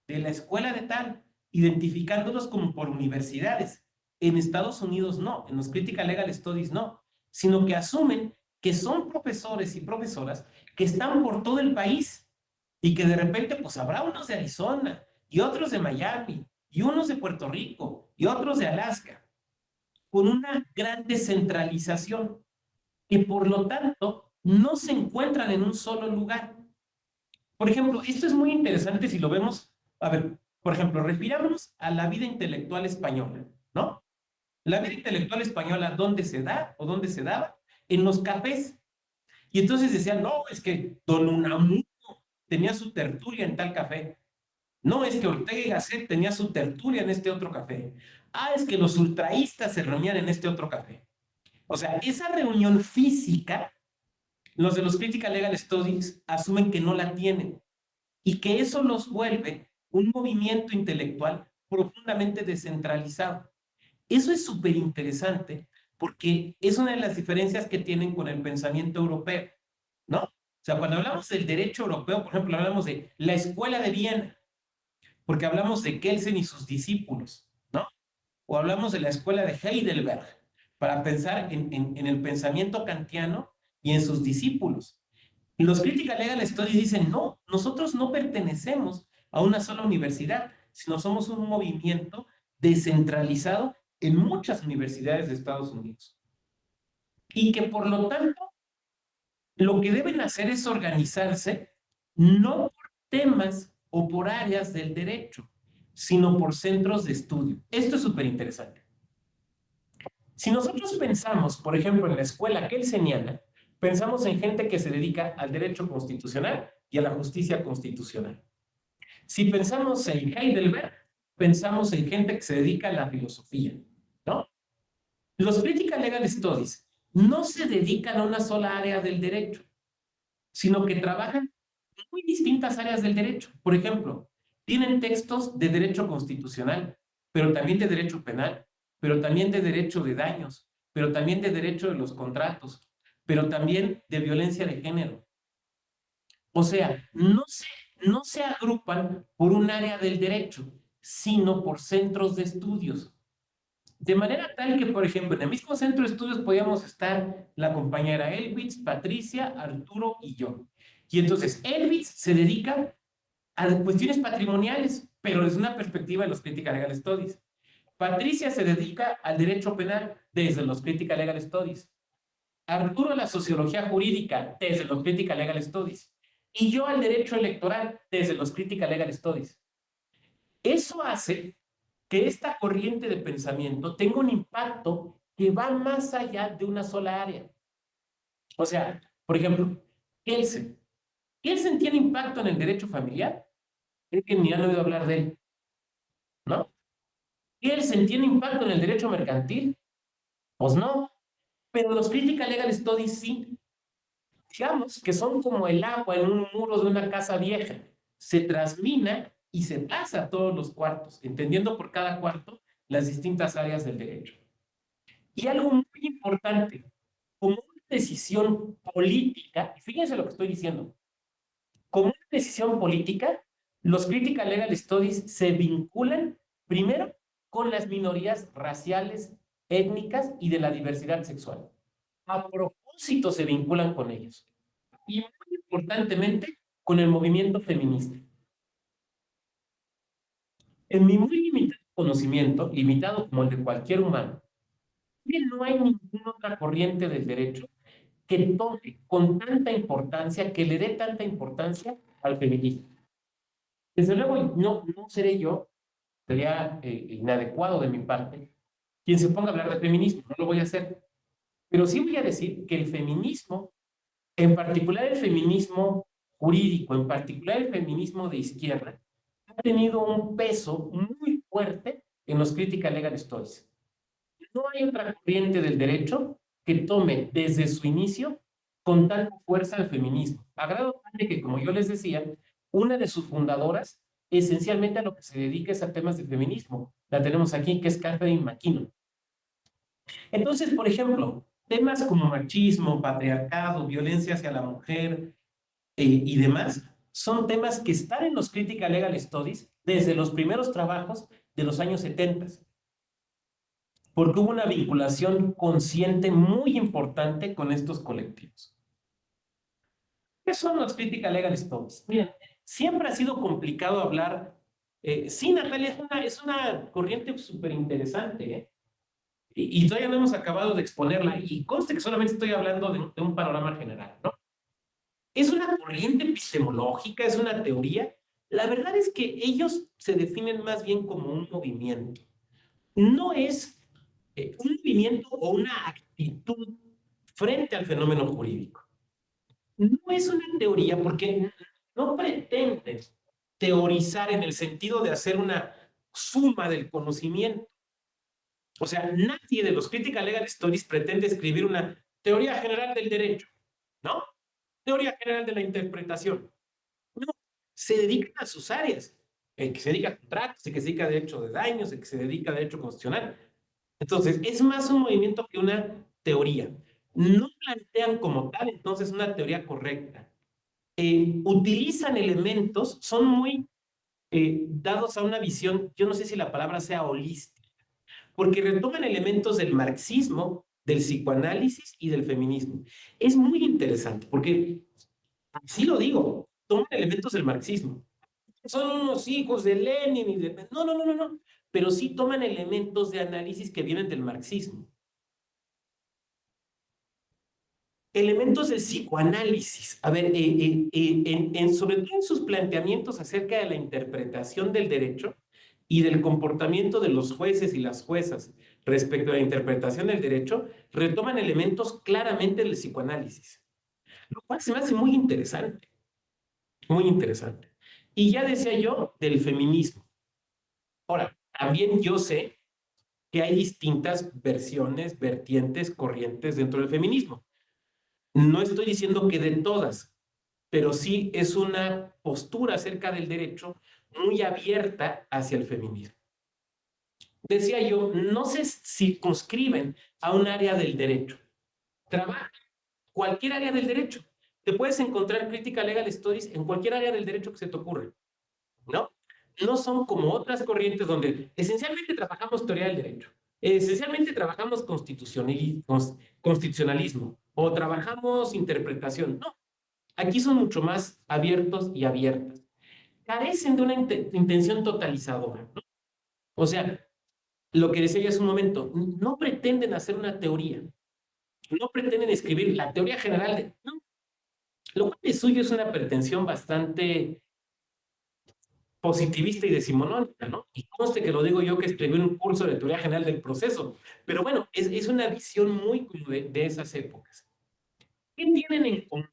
de la escuela de tal, identificándolos como por universidades. En Estados Unidos no, en los Critical Legal Studies no, sino que asumen que son profesores y profesoras que están por todo el país y que de repente pues habrá unos de Arizona y otros de Miami y unos de Puerto Rico y otros de Alaska, con una gran descentralización que por lo tanto no se encuentran en un solo lugar. Por ejemplo, esto es muy interesante si lo vemos, a ver, por ejemplo, refiramos a la vida intelectual española, ¿no? La vida intelectual española, ¿dónde se da o dónde se daba? En los cafés. Y entonces decían, no, es que Don Unamuno tenía su tertulia en tal café. No, es que Ortega y Gasset tenía su tertulia en este otro café. Ah, es que los ultraístas se reunían en este otro café. O sea, esa reunión física, los de los Critical Legal Studies asumen que no la tienen y que eso los vuelve un movimiento intelectual profundamente descentralizado. Eso es súper interesante porque es una de las diferencias que tienen con el pensamiento europeo, ¿no? O sea, cuando hablamos del derecho europeo, por ejemplo, hablamos de la Escuela de Viena, porque hablamos de Kelsen y sus discípulos, ¿no? O hablamos de la Escuela de Heidelberg, para pensar en el pensamiento kantiano y en sus discípulos. Y los Critical Legal Studies dicen, no, nosotros no pertenecemos a una sola universidad, sino somos un movimiento descentralizado en muchas universidades de Estados Unidos. Y que por lo tanto, lo que deben hacer es organizarse no por temas o por áreas del derecho, sino por centros de estudio. Esto es súper interesante. Si nosotros pensamos, por ejemplo, en la escuela kelseniana, pensamos en gente que se dedica al derecho constitucional y a la justicia constitucional. Si pensamos en Heidelberg, pensamos en gente que se dedica a la filosofía, ¿no? Los Critical Legal Studies no se dedican a una sola área del derecho, sino que trabajan en muy distintas áreas del derecho. Por ejemplo, tienen textos de derecho constitucional, pero también de derecho penal, pero también de derecho de daños, pero también de derecho de los contratos, pero también de violencia de género. O sea, no se agrupan por un área del derecho, sino por centros de estudios. De manera tal que, por ejemplo, en el mismo centro de estudios podíamos estar la compañera Elwitz, Patricia, Arturo y yo. Y entonces Elwitz se dedica a cuestiones patrimoniales, pero desde una perspectiva de los Critical Legal Studies. Patricia se dedica al derecho penal desde los Critical Legal Studies. Arturo a la sociología jurídica desde los Critical Legal Studies. Y yo al derecho electoral desde los Critical Legal Studies. Eso hace que esta corriente de pensamiento tenga un impacto que va más allá de una sola área. O sea, por ejemplo, Kelsen. ¿Kelsen tiene impacto en el derecho familiar? Creo que ni han oído hablar de él, ¿no? ¿Kelsen tiene impacto en el derecho mercantil? Pues no, pero los Critical Legal Studies sí. Digamos que son como el agua en un muro de una casa vieja. Se transmina y se pasa a todos los cuartos, entendiendo por cada cuarto las distintas áreas del derecho. Y algo muy importante, como una decisión política, y fíjense lo que estoy diciendo, como una decisión política, los Critical Legal Studies se vinculan primero con las minorías raciales, étnicas y de la diversidad sexual. A propósito se vinculan con ellos. Y muy importantemente, con el movimiento feminista. En mi muy limitado conocimiento, limitado como el de cualquier humano, no hay ninguna otra corriente del derecho que tome con tanta importancia, que le dé tanta importancia al feminismo. Desde luego, no seré yo, sería inadecuado de mi parte, quien se ponga a hablar de feminismo, no lo voy a hacer. Pero sí voy a decir que el feminismo, en particular el feminismo jurídico, en particular el feminismo de izquierda, ha tenido un peso muy fuerte en los Critical Legal Studies. No hay otra corriente del derecho que tome desde su inicio con tanta fuerza el feminismo. A grado tal de que, como yo les decía, una de sus fundadoras, esencialmente a lo que se dedica es a temas de feminismo. La tenemos aquí, que es Catherine McKinnon. Entonces, por ejemplo, temas como machismo, patriarcado, violencia hacia la mujer, y demás, son temas que están en los Critical Legal Studies desde los primeros trabajos de los años 70, porque hubo una vinculación consciente muy importante con estos colectivos. ¿Qué son los Critical Legal Studies? Miren, siempre ha sido complicado hablar. Sí, Natalia, es una corriente súper interesante, ¿eh? Y todavía no hemos acabado de exponerla, y conste que solamente estoy hablando de un panorama general, ¿no? Es una corriente epistemológica, es una teoría. La verdad es que ellos se definen más bien como un movimiento. No es un movimiento o una actitud frente al fenómeno jurídico. No es una teoría porque no pretende teorizar en el sentido de hacer una suma del conocimiento. O sea, nadie de los Critical Legal Studies pretende escribir una teoría general del derecho, ¿no? Teoría general de la interpretación. No, se dedican a sus áreas. El que se dedica a contratos, el que se dedica a derecho de daños, el que se dedica a derecho constitucional. Entonces, es más un movimiento que una teoría. No plantean como tal, entonces, una teoría correcta. Utilizan elementos, son muy dados a una visión, yo no sé si la palabra sea holística, porque retoman elementos del marxismo, del psicoanálisis y del feminismo. Es muy interesante, porque, así lo digo, toman elementos del marxismo. Son unos hijos de Lenin y de... No, no, no, no, no. Pero sí toman elementos de análisis que vienen del marxismo. Elementos del psicoanálisis. A ver, sobre todo en sus planteamientos acerca de la interpretación del derecho y del comportamiento de los jueces y las juezas respecto a la interpretación del derecho, retoman elementos claramente del psicoanálisis, lo cual se me hace muy interesante, muy interesante. Y ya decía yo del feminismo. Ahora, también yo sé que hay distintas versiones, vertientes, corrientes dentro del feminismo. No estoy diciendo que de todas, pero sí es una postura acerca del derecho muy abierta hacia el feminismo. Decía yo, no se circunscriben a un área del derecho. Trabajan cualquier área del derecho. Te puedes encontrar Critical Legal Studies en cualquier área del derecho que se te ocurra, ¿no? No son como otras corrientes donde esencialmente trabajamos teoría del derecho, esencialmente trabajamos constitucionalismo o trabajamos interpretación. No, aquí son mucho más abiertos y abiertas. Carecen de una intención totalizadora, ¿no? O sea, lo que decía ya hace un momento, no pretenden hacer una teoría, no pretenden escribir la teoría general de... No, lo cual de suyo es una pretensión bastante positivista y decimonónica, ¿no? Y conste que lo digo yo que escribí un curso de teoría general del proceso, pero bueno, es una visión muy como de esas épocas. ¿Qué tienen en común?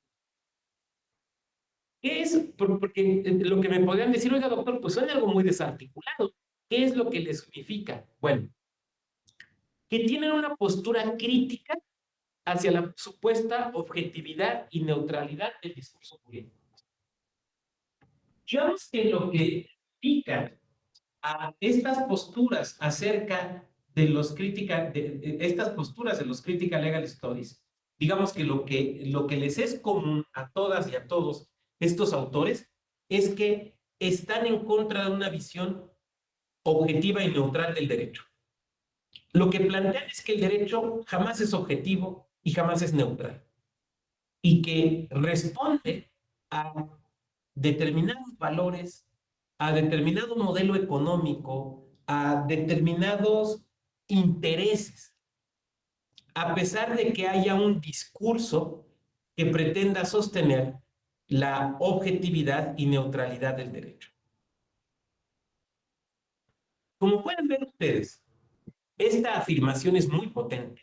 ¿Qué es? Porque lo que me podrían decir, oiga, doctor, pues suena algo muy desarticulado. ¿Qué es lo que les significa? Bueno, que tienen una postura crítica hacia la supuesta objetividad y neutralidad del discurso jurídico. Digamos que lo que significa a estas posturas acerca de los estas posturas de los critical legal studies, digamos que lo que les es común a todas y a todos estos autores es que están en contra de una visión objetiva y neutral del derecho. Lo que plantean es que el derecho jamás es objetivo y jamás es neutral, y que responde a determinados valores, a determinado modelo económico, a determinados intereses, a pesar de que haya un discurso que pretenda sostener la objetividad y neutralidad del derecho. Como pueden ver ustedes, esta afirmación es muy potente,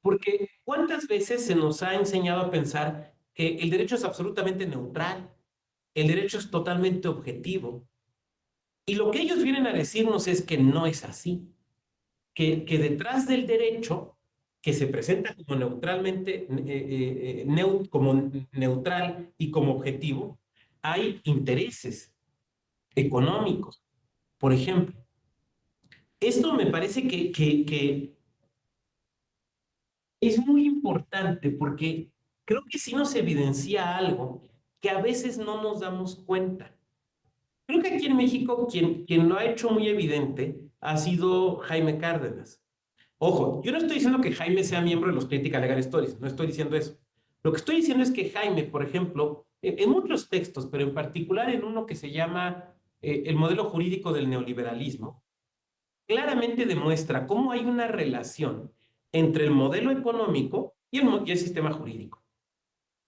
porque ¿cuántas veces se nos ha enseñado a pensar que el derecho es absolutamente neutral, el derecho es totalmente objetivo? Y lo que ellos vienen a decirnos es que no es así, que detrás del derecho, que se presenta como neutralmente, como neutral y como objetivo, hay intereses económicos, por ejemplo. Esto me parece que es muy importante porque creo que sí nos evidencia algo que a veces no nos damos cuenta. Creo que aquí en México quien lo ha hecho muy evidente ha sido Jaime Cárdenas. Ojo, yo no estoy diciendo que Jaime sea miembro de los Critical Legal Stories, no estoy diciendo eso. Lo que estoy diciendo es que Jaime, por ejemplo, en muchos textos, pero en particular en uno que se llama El modelo jurídico del neoliberalismo, claramente demuestra cómo hay una relación entre el modelo económico y el sistema jurídico,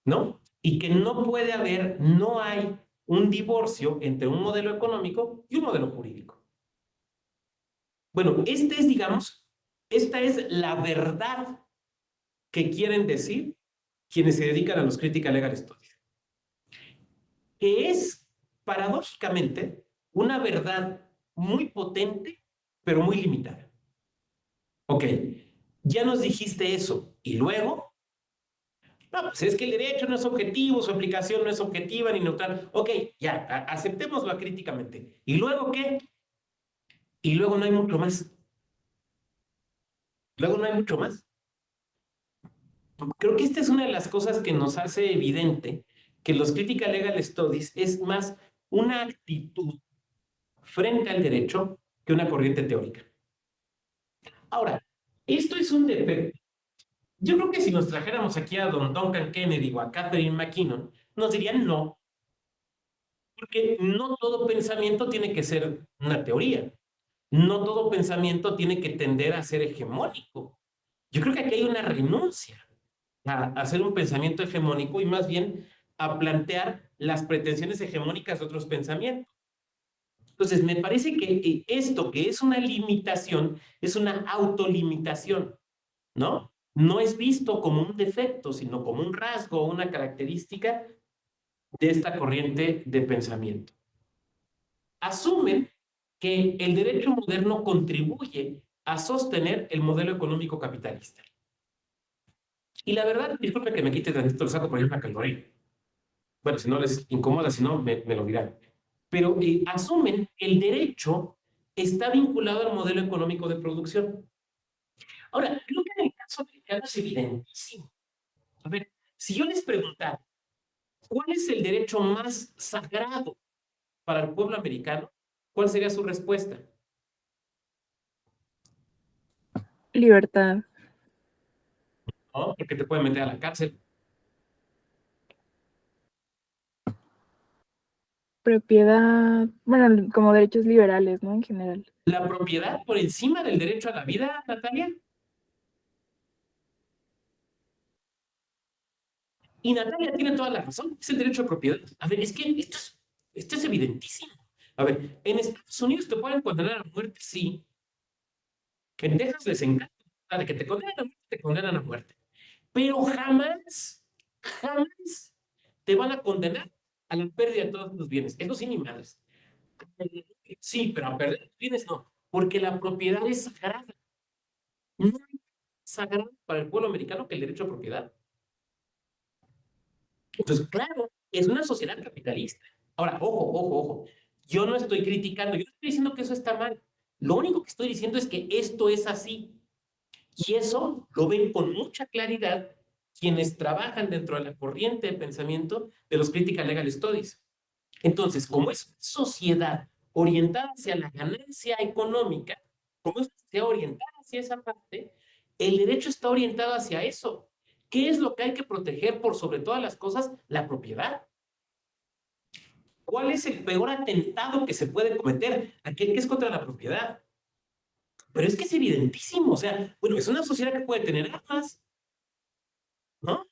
¿no? Y que no puede haber, no hay un divorcio entre un modelo económico y un modelo jurídico. Bueno, digamos, esta es la verdad que quieren decir quienes se dedican a los Critical Legal Studies, que es paradójicamente una verdad muy potente, pero muy limitada. Ok, ya nos dijiste eso, y luego, no, pues es que el derecho no es objetivo, su aplicación no es objetiva ni neutral. Ok, ya, aceptémoslo críticamente. ¿Y luego qué? Y luego no hay mucho más. Luego no hay mucho más. Creo que esta es una de las cosas que nos hace evidente que los Critical Legal Studies es más una actitud frente al derecho que una corriente teórica. Ahora, esto es un defecto. Yo creo que si nos trajéramos aquí a don Duncan Kennedy o a Catherine McKinnon, nos dirían no, porque no todo pensamiento tiene que ser una teoría. No todo pensamiento tiene que tender a ser hegemónico. Yo creo que aquí hay una renuncia a hacer un pensamiento hegemónico y más bien a plantear las pretensiones hegemónicas de otros pensamientos. Entonces, me parece que esto que es una limitación, es una autolimitación, ¿no? No es visto como un defecto, sino como un rasgo o una característica de esta corriente de pensamiento. Asumen que el derecho moderno contribuye a sostener el modelo económico capitalista. Y la verdad, disculpe que me quite tantito el saco por ahí una caloría. Bueno, si no les incomoda, si no, me lo dirán. Pero asumen que el derecho está vinculado al modelo económico de producción. Ahora, creo que en el caso mexicano es evidentísimo. A ver, si yo les preguntara, ¿cuál es el derecho más sagrado para el pueblo americano? ¿Cuál sería su respuesta? Libertad. ¿No? Porque te pueden meter a la cárcel. Propiedad, bueno, como derechos liberales, ¿no? En general. La propiedad por encima del derecho a la vida, Natalia. Y Natalia tiene toda la razón, es el derecho a propiedad. A ver, es que esto es evidentísimo. A ver, en Estados Unidos te pueden condenar a muerte, sí. En Texas les encanta. De que te condenan a muerte, te condenan a muerte. Pero jamás, jamás te van a condenar a la pérdida de todos tus bienes. Eso sí, ni madres. Sí, pero a perder tus bienes no. Porque la propiedad es sagrada. No es sagrado para el pueblo americano que el derecho a propiedad. Entonces, claro, es una sociedad capitalista. Ahora, ojo, ojo, ojo. Yo no estoy criticando, yo no estoy diciendo que eso está mal. Lo único que estoy diciendo es que esto es así. Y eso lo ven con mucha claridad quienes trabajan dentro de la corriente de pensamiento de los Critical Legal Studies. Entonces, como es una sociedad orientada hacia la ganancia económica, como es una sociedad orientada hacia esa parte, el derecho está orientado hacia eso. ¿Qué es lo que hay que proteger por sobre todas las cosas? La propiedad. ¿Cuál es el peor atentado que se puede cometer? Aquel que es contra la propiedad. Pero es que es evidentísimo, o sea, bueno, es una sociedad que puede tener armas, ¿no?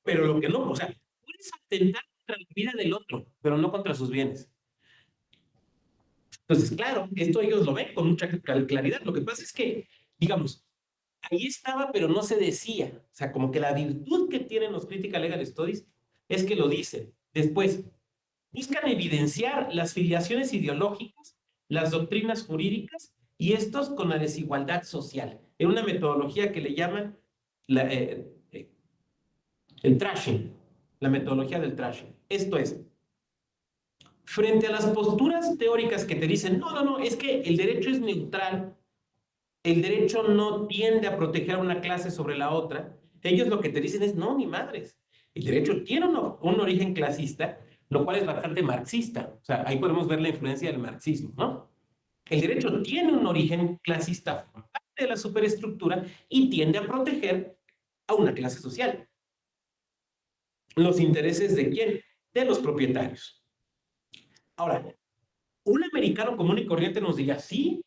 Pero lo que no, o sea, puedes atentar contra la vida del otro, pero no contra sus bienes. Entonces, claro, esto ellos lo ven con mucha claridad. Lo que pasa es que, digamos, ahí estaba, pero no se decía. O sea, como que la virtud que tienen los Critical Legal Studies es que lo dicen. Después, buscan evidenciar las filiaciones ideológicas, las doctrinas jurídicas y estos con la desigualdad social, en una metodología que le llaman el trashing, la metodología del trashing. Esto es, frente a las posturas teóricas que te dicen, no, no, no, es que el derecho es neutral, el derecho no tiende a proteger a una clase sobre la otra, ellos lo que te dicen es, no, ni madres, El derecho tiene un origen clasista, lo cual es bastante marxista. O sea, ahí podemos ver la influencia del marxismo, ¿no? El derecho tiene un origen clasista, forma parte de la superestructura y tiende a proteger a una clase social. ¿Los intereses de quién? De los propietarios. Ahora, un americano común y corriente nos diría, sí,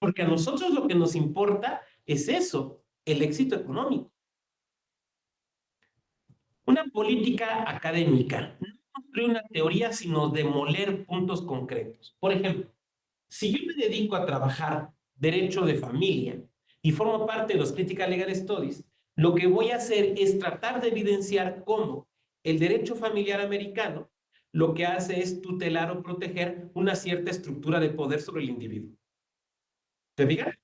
porque a nosotros lo que nos importa es eso, el éxito económico. Una política académica no construye una teoría, sino demoler puntos concretos. Por ejemplo, si yo me dedico a trabajar derecho de familia y formo parte de los Critical Legal Studies, lo que voy a hacer es tratar de evidenciar cómo el derecho familiar americano lo que hace es tutelar o proteger una cierta estructura de poder sobre el individuo. ¿Te fijas?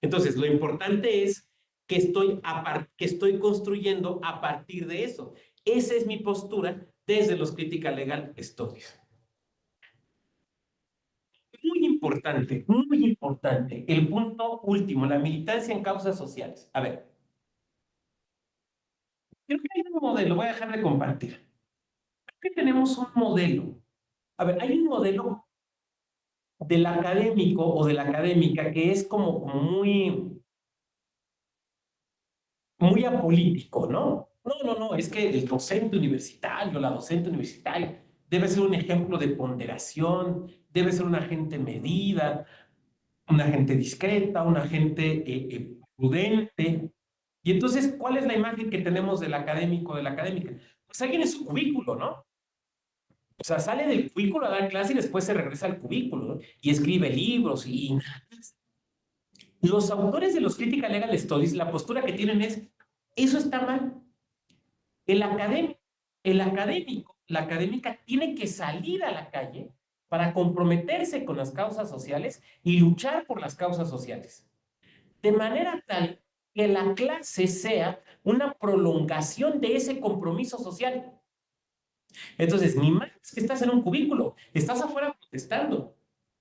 Entonces, lo importante es que estoy construyendo a partir de eso. Esa es mi postura desde los Critical Legal Studies. Muy importante, el punto último, la militancia en causas sociales. A ver, creo que hay un modelo, voy a dejar de compartir. Creo que tenemos un modelo. A ver, hay un modelo del académico o de la académica que es como muy apolítico, ¿no? No, es que el docente universitario, la docente universitaria, debe ser un ejemplo de ponderación, debe ser una gente medida, una gente discreta, una gente prudente. Y entonces, ¿cuál es la imagen que tenemos del académico, de la académica? Pues alguien en su cubículo, ¿no? O sea, sale del cubículo a dar clase y después se regresa al cubículo, ¿no? Y escribe libros y... Los autores de los Critical Legal Studies, la postura que tienen es, eso está mal. El académico, el académico, la académica tiene que salir a la calle para comprometerse con las causas sociales y luchar por las causas sociales. De manera tal que la clase sea una prolongación de ese compromiso social. Entonces, ni más que estás en un cubículo, estás afuera protestando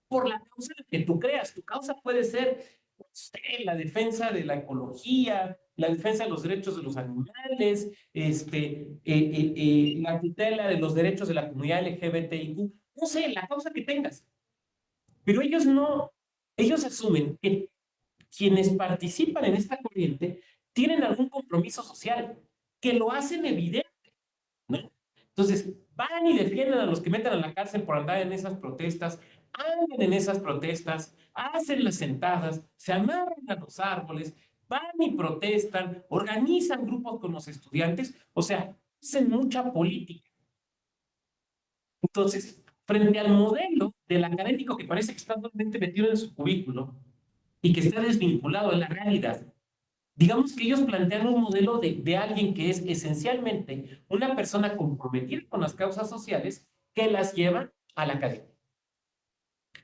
por la causa que tú creas. Tu causa puede ser, no sé, la defensa de la ecología, la defensa de los derechos de los animales, la tutela de los derechos de la comunidad LGBTIQ, no sé, la causa que tengas. Pero ellos no, ellos asumen que quienes participan en esta corriente tienen algún compromiso social, que lo hacen evidente, ¿no? Entonces, van y defienden a los que meten a la cárcel por andar en esas protestas, andan en esas protestas, hacen las sentadas, se amarran a los árboles, van y protestan, organizan grupos con los estudiantes, o sea, hacen mucha política. Entonces, frente al modelo del académico que parece que está totalmente metido en su cubículo y que está desvinculado de la realidad, digamos que ellos plantean un modelo de alguien que es esencialmente una persona comprometida con las causas sociales que las lleva a la academia.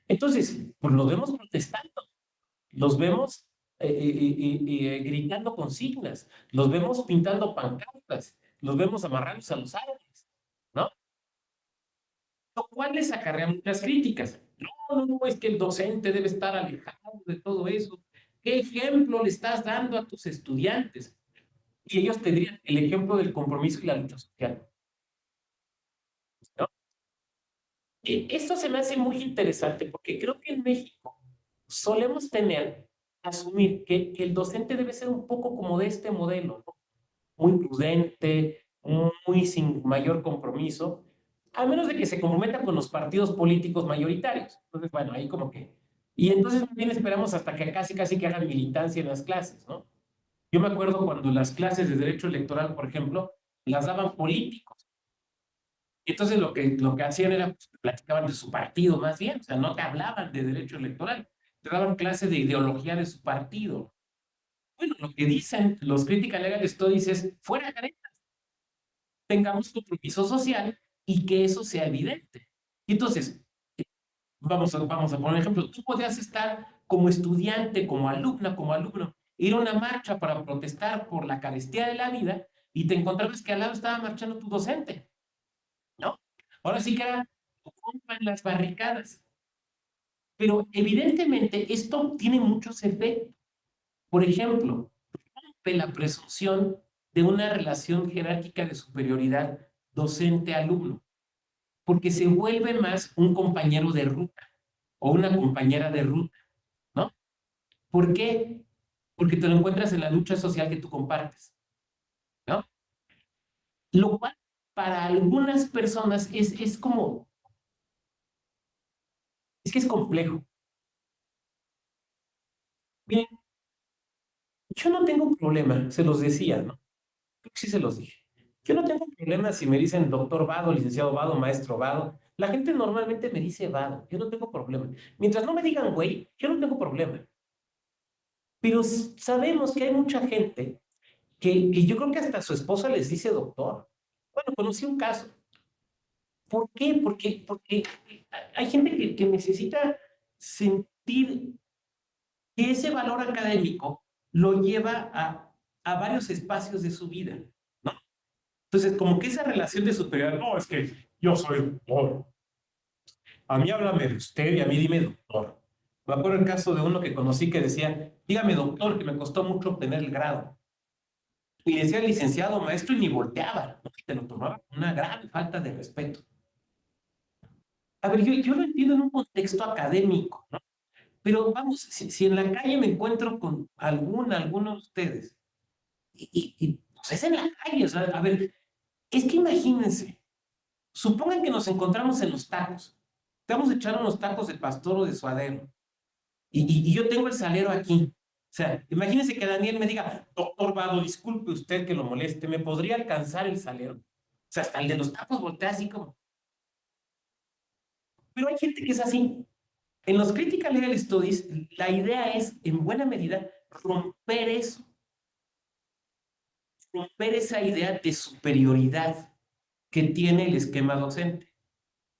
Entonces, pues los vemos protestando, los vemos gritando consignas, los vemos pintando pancartas, los vemos amarrándose a los árboles, ¿no? Lo cual les acarrea muchas críticas. No, es que el docente debe estar alejado de todo eso. ¿Qué ejemplo le estás dando a tus estudiantes? Y ellos tendrían el ejemplo del compromiso y la lucha social, ¿no? Esto se me hace muy interesante porque creo que en México solemos asumir que el docente debe ser un poco como de este modelo, ¿no? Muy prudente, muy sin mayor compromiso, a menos de que se comprometa con los partidos políticos mayoritarios. Entonces, bueno, ahí como que... Y entonces también esperamos hasta que casi que hagan militancia en las clases, ¿no? Yo me acuerdo cuando las clases de derecho electoral, por ejemplo, las daban políticos. Y entonces lo que hacían era, pues, platicaban de su partido más bien, o sea, no te hablaban de derecho electoral, te daban clases de ideología de su partido. Bueno, lo que dicen los Critical Legal Studies es, fuera caretas, tengamos compromiso social y que eso sea evidente. Y entonces, vamos a poner un ejemplo, tú podrías estar como estudiante, como alumna, como alumno, ir a una marcha para protestar por la carestía de la vida y te encontrabas que al lado estaba marchando tu docente, ¿no? Ahora sí que era tu compa en las barricadas. Pero evidentemente esto tiene muchos efectos. Por ejemplo, rompe la presunción de una relación jerárquica de superioridad docente-alumno, porque se vuelve más un compañero de ruta o una compañera de ruta, ¿no? ¿Por qué? Porque te lo encuentras en la lucha social que tú compartes, ¿no? Lo cual para algunas personas es como, es que es complejo. Miren, yo no tengo problema, se los decía, ¿no? Creo que sí se los dije. Yo no tengo problema si me dicen doctor Vado, licenciado Vado, maestro Vado. La gente normalmente me dice Vado, yo no tengo problema. Mientras no me digan güey, yo no tengo problema. Pero sabemos que hay mucha gente que yo creo que hasta su esposa les dice doctor. Bueno, conocí un caso. ¿Por qué? Porque hay gente que necesita sentir que ese valor académico lo lleva a varios espacios de su vida, ¿no? Entonces, como que esa relación de superioridad, no, es que yo soy doctor. A mí háblame de usted y a mí dime doctor. Me acuerdo el caso de uno que conocí que decía, dígame doctor, que me costó mucho obtener el grado. Y le decía licenciado, maestro, y ni volteaba, ¿no? Te lo tomaba con una gran falta de respeto. A ver, yo lo entiendo en un contexto académico, ¿no? Pero vamos, si en la calle me encuentro con alguno de ustedes, pues es en la calle, o sea, a ver, es que imagínense, supongan que nos encontramos en los tacos, te vamos a echar unos tacos de pastor o de suadero, y yo tengo el salero aquí. O sea, imagínense que Daniel me diga, doctor Vado, disculpe usted que lo moleste, ¿me podría alcanzar el salero? O sea, hasta el de los tacos voltea así como. Pero hay gente que es así. En los Critical Legal Studies, la idea es, en buena medida, romper eso, romper esa idea de superioridad que tiene el esquema docente.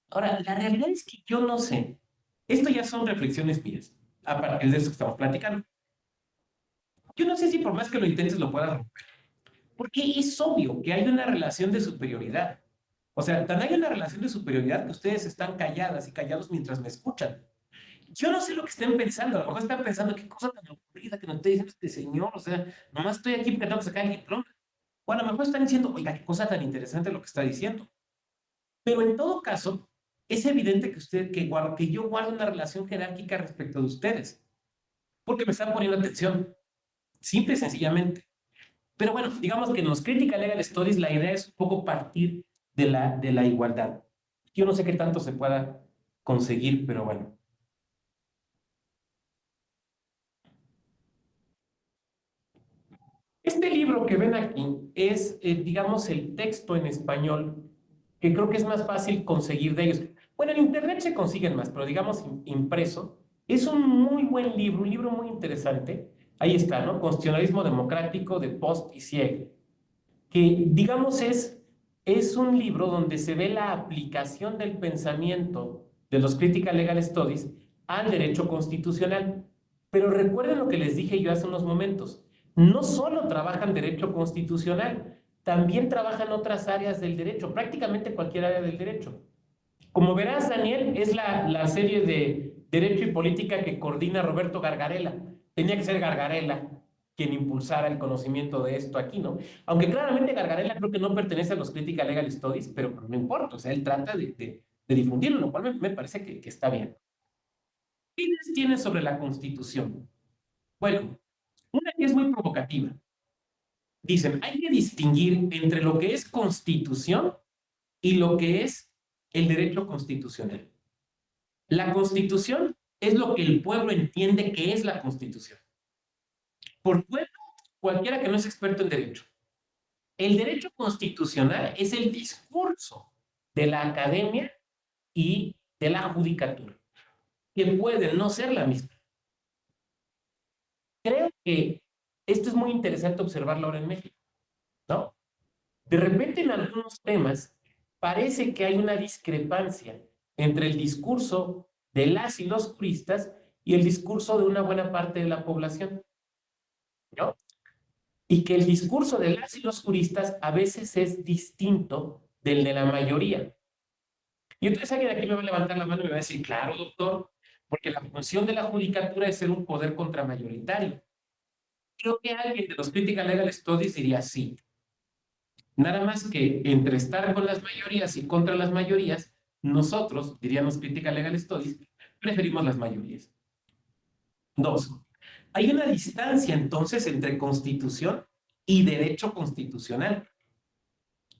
Ahora, la realidad es que yo no sé, esto ya son reflexiones mías, a partir de eso que estamos platicando. Yo no sé si por más que lo intentes lo puedas romper, porque es obvio que hay una relación de superioridad. O sea, tan hay una relación de superioridad que ustedes están calladas y callados mientras me escuchan. Yo no sé lo que estén pensando, a lo mejor están pensando qué cosa tan aburrida que nos está diciendo este señor, o sea, nomás estoy aquí porque tengo que sacar el diploma. O a lo mejor están diciendo, oiga, qué cosa tan interesante lo que está diciendo. Pero en todo caso, es evidente que que yo guardo una relación jerárquica respecto de ustedes, porque me están poniendo atención, simple y sencillamente. Pero bueno, digamos que en los Critical Legal Studies la idea es un poco partir de la igualdad. Yo no sé qué tanto se pueda conseguir, pero bueno. Este libro que ven aquí es, digamos, el texto en español, que creo que es más fácil conseguir de ellos. Bueno, en internet se consiguen más, pero digamos impreso. Es un muy buen libro, un libro muy interesante. Ahí está, ¿no? Constitucionalismo democrático de Post y Sieg, que digamos es un libro donde se ve la aplicación del pensamiento de los Critical Legal Studies al derecho constitucional. Pero recuerden lo que les dije yo hace unos momentos. No solo trabajan derecho constitucional, también trabajan otras áreas del derecho, prácticamente cualquier área del derecho. Como verás, Daniel, es la serie de Derecho y Política que coordina Roberto Gargarella. Tenía que ser Gargarella quien impulsara el conocimiento de esto aquí, ¿no? Aunque claramente Gargarella creo que no pertenece a los Critical Legal Studies, pero no importa, o sea, él trata de difundirlo, lo cual me parece que está bien. ¿Qué ideas tienen sobre la Constitución? Bueno, una que es muy provocativa. Dicen, hay que distinguir entre lo que es Constitución y lo que es el derecho constitucional. La Constitución es lo que el pueblo entiende que es la Constitución. Por pueblo, cualquiera que no es experto en derecho. El derecho constitucional es el discurso de la academia y de la judicatura, que pueden no ser la misma. Creo que esto es muy interesante observarlo ahora en México, ¿no? De repente en algunos temas parece que hay una discrepancia entre el discurso de las y los juristas y el discurso de una buena parte de la población, ¿no? Y que el discurso de las y los juristas a veces es distinto del de la mayoría. Y entonces alguien aquí me va a levantar la mano y me va a decir, claro, doctor, porque la función de la judicatura es ser un poder contramayoritario. Creo que alguien de los Critical Legal Studies diría sí. Nada más que entre estar con las mayorías y contra las mayorías, nosotros, diríamos Critical Legal Studies, preferimos las mayorías. Dos, hay una distancia entonces entre constitución y derecho constitucional.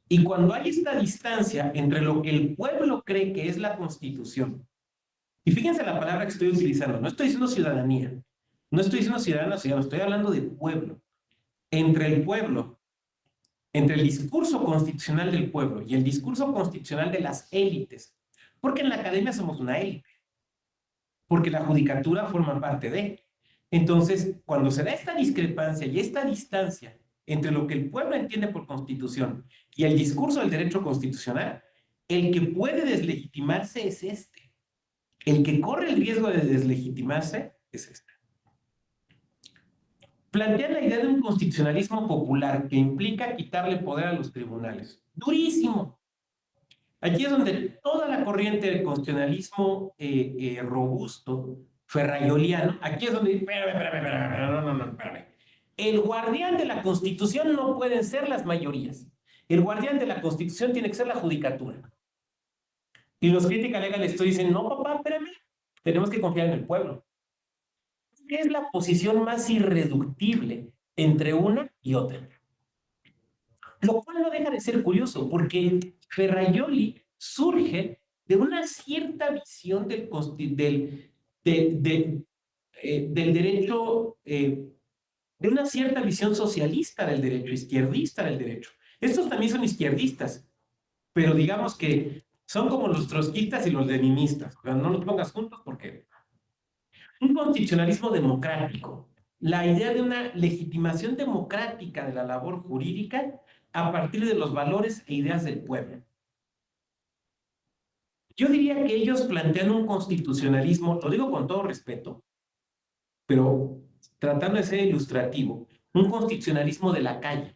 Y cuando hay esta distancia entre lo que el pueblo cree que es la constitución, y fíjense la palabra que estoy utilizando, no estoy diciendo ciudadanía, no estoy diciendo ciudadano, ciudadano, estoy hablando de pueblo. Entre el pueblo, entre el discurso constitucional del pueblo y el discurso constitucional de las élites, porque en la academia somos una élite, porque la judicatura forma parte de. Entonces, cuando se da esta discrepancia y esta distancia entre lo que el pueblo entiende por constitución y el discurso del derecho constitucional, el que puede deslegitimarse es este. El que corre el riesgo de deslegitimarse es este. Plantea la idea de un constitucionalismo popular que implica quitarle poder a los tribunales. Durísimo. Aquí es donde toda la corriente del constitucionalismo robusto, ferrayoliano, aquí es donde, espérame. El guardián de la Constitución no pueden ser las mayorías. El guardián de la Constitución tiene que ser la judicatura. Y los críticos legales dicen, no, papá, espérame, tenemos que confiar en el pueblo. ¿Qué es la posición más irreductible entre una y otra? Lo cual no deja de ser curioso, porque Ferrajoli surge de una cierta visión del derecho, de una cierta visión socialista del derecho, izquierdista del derecho. Estos también son izquierdistas, pero digamos que son como los trotskistas y los leninistas. O sea, no los pongas juntos porque... Un constitucionalismo democrático, la idea de una legitimación democrática de la labor jurídica a partir de los valores e ideas del pueblo. Yo diría que ellos plantean un constitucionalismo, lo digo con todo respeto, pero tratando de ser ilustrativo, un constitucionalismo de la calle,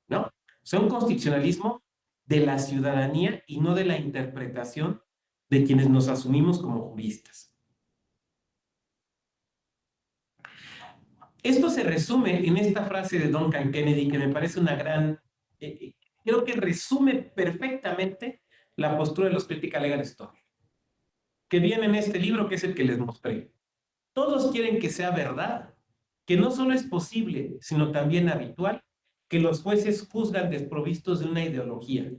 ¿no? O sea, un constitucionalismo de la ciudadanía y no de la interpretación de quienes nos asumimos como juristas. Esto se resume en esta frase de Duncan Kennedy, que me parece una gran, creo que resume perfectamente la postura de los Critical Legal Studies, que viene en este libro que es el que les mostré. Todos quieren que sea verdad, que no solo es posible, sino también habitual, que los jueces juzgan desprovistos de una ideología,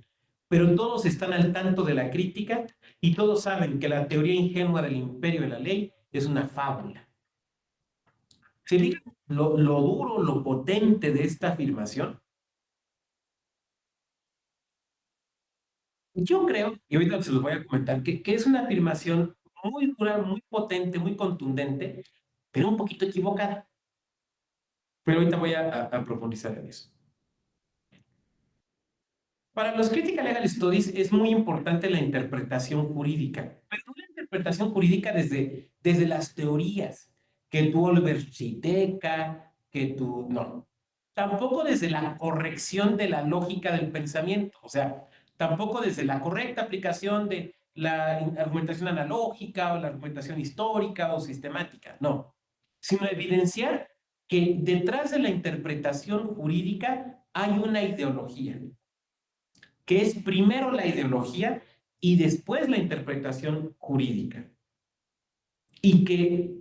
pero todos están al tanto de la crítica y todos saben que la teoría ingenua del imperio de la ley es una fábula. ¿Se diga lo duro, lo potente de esta afirmación? Yo creo, y ahorita se los voy a comentar, que es una afirmación muy dura, muy potente, muy contundente, pero un poquito equivocada. Pero ahorita voy a profundizar en eso. Para los Critical Legal Studies es muy importante la interpretación jurídica, pero no la interpretación jurídica desde las teorías, que tú Olversiteca, que tú... No. Tampoco desde la corrección de la lógica del pensamiento, o sea, tampoco desde la correcta aplicación de la argumentación analógica o la argumentación histórica o sistemática, no, sino evidenciar que detrás de la interpretación jurídica hay una ideología, que es primero la ideología y después la interpretación jurídica. Y que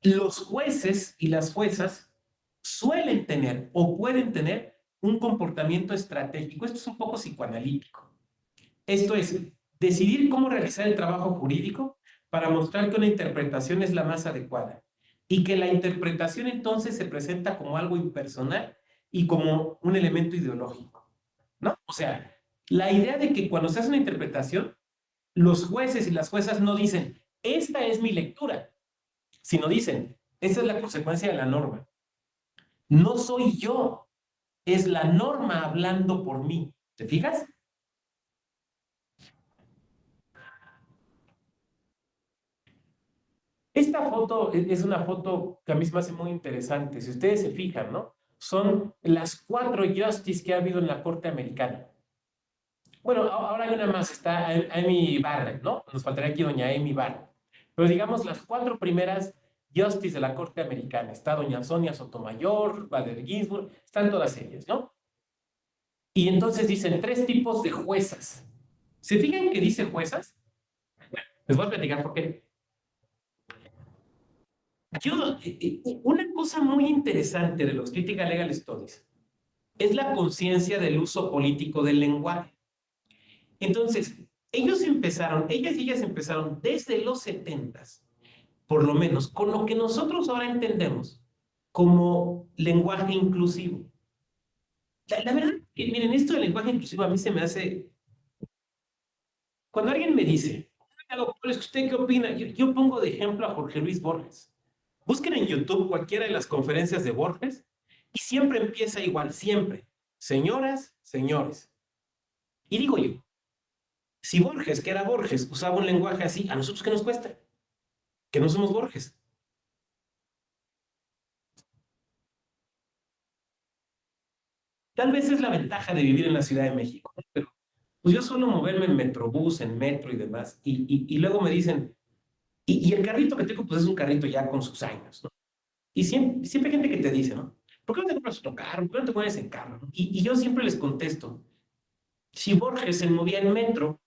los jueces y las juezas suelen tener o pueden tener un comportamiento estratégico. Esto es un poco psicoanalítico. Esto es, decidir cómo realizar el trabajo jurídico para mostrar que una interpretación es la más adecuada y que la interpretación entonces se presenta como algo impersonal y como un elemento ideológico, ¿no? O sea, la idea de que cuando se hace una interpretación, los jueces y las juezas no dicen, esta es mi lectura, sino dicen, esta es la consecuencia de la norma. No soy yo, es la norma hablando por mí. ¿Te fijas? Esta foto es una foto que a mí se me hace muy interesante. Si ustedes se fijan, ¿no? Son las 4 justices que ha habido en la Corte Americana. Bueno, ahora hay una más, está Amy Barrett, ¿no? Nos faltaría aquí doña Amy Barrett. Pero digamos, las 4 primeras Justice de la Corte Americana, está doña Sonia Sotomayor, Bader Ginsburg, están todas ellas, ¿no? Y entonces dicen 3 tipos de juezas. ¿Se fijan que dice juezas? Bueno, les voy a platicar por qué. Una cosa muy interesante de los Critical Legal Studies es la conciencia del uso político del lenguaje. Entonces, ellas y ellas empezaron desde los 70s, por lo menos, con lo que nosotros ahora entendemos como lenguaje inclusivo. La verdad que, miren, esto del lenguaje inclusivo a mí se me hace... Cuando alguien me dice, doctor, ¿usted qué opina? Yo pongo de ejemplo a Jorge Luis Borges. Busquen en YouTube cualquiera de las conferencias de Borges y siempre empieza igual, siempre. Señoras, señores. Y digo yo, si Borges, que era Borges, usaba un lenguaje así, ¿a nosotros qué nos cuesta? Que no somos Borges. Tal vez es la ventaja de vivir en la Ciudad de México, ¿no? Pero pues yo suelo moverme en Metrobús, en metro y demás, y luego me dicen, y el carrito que tengo, pues es un carrito ya con sus años, ¿no? Y siempre hay gente que te dice, ¿no? ¿Por qué no te compras otro carro? ¿Por qué no te pones en carro? ¿No? Y yo siempre les contesto, si Borges se movía en metro,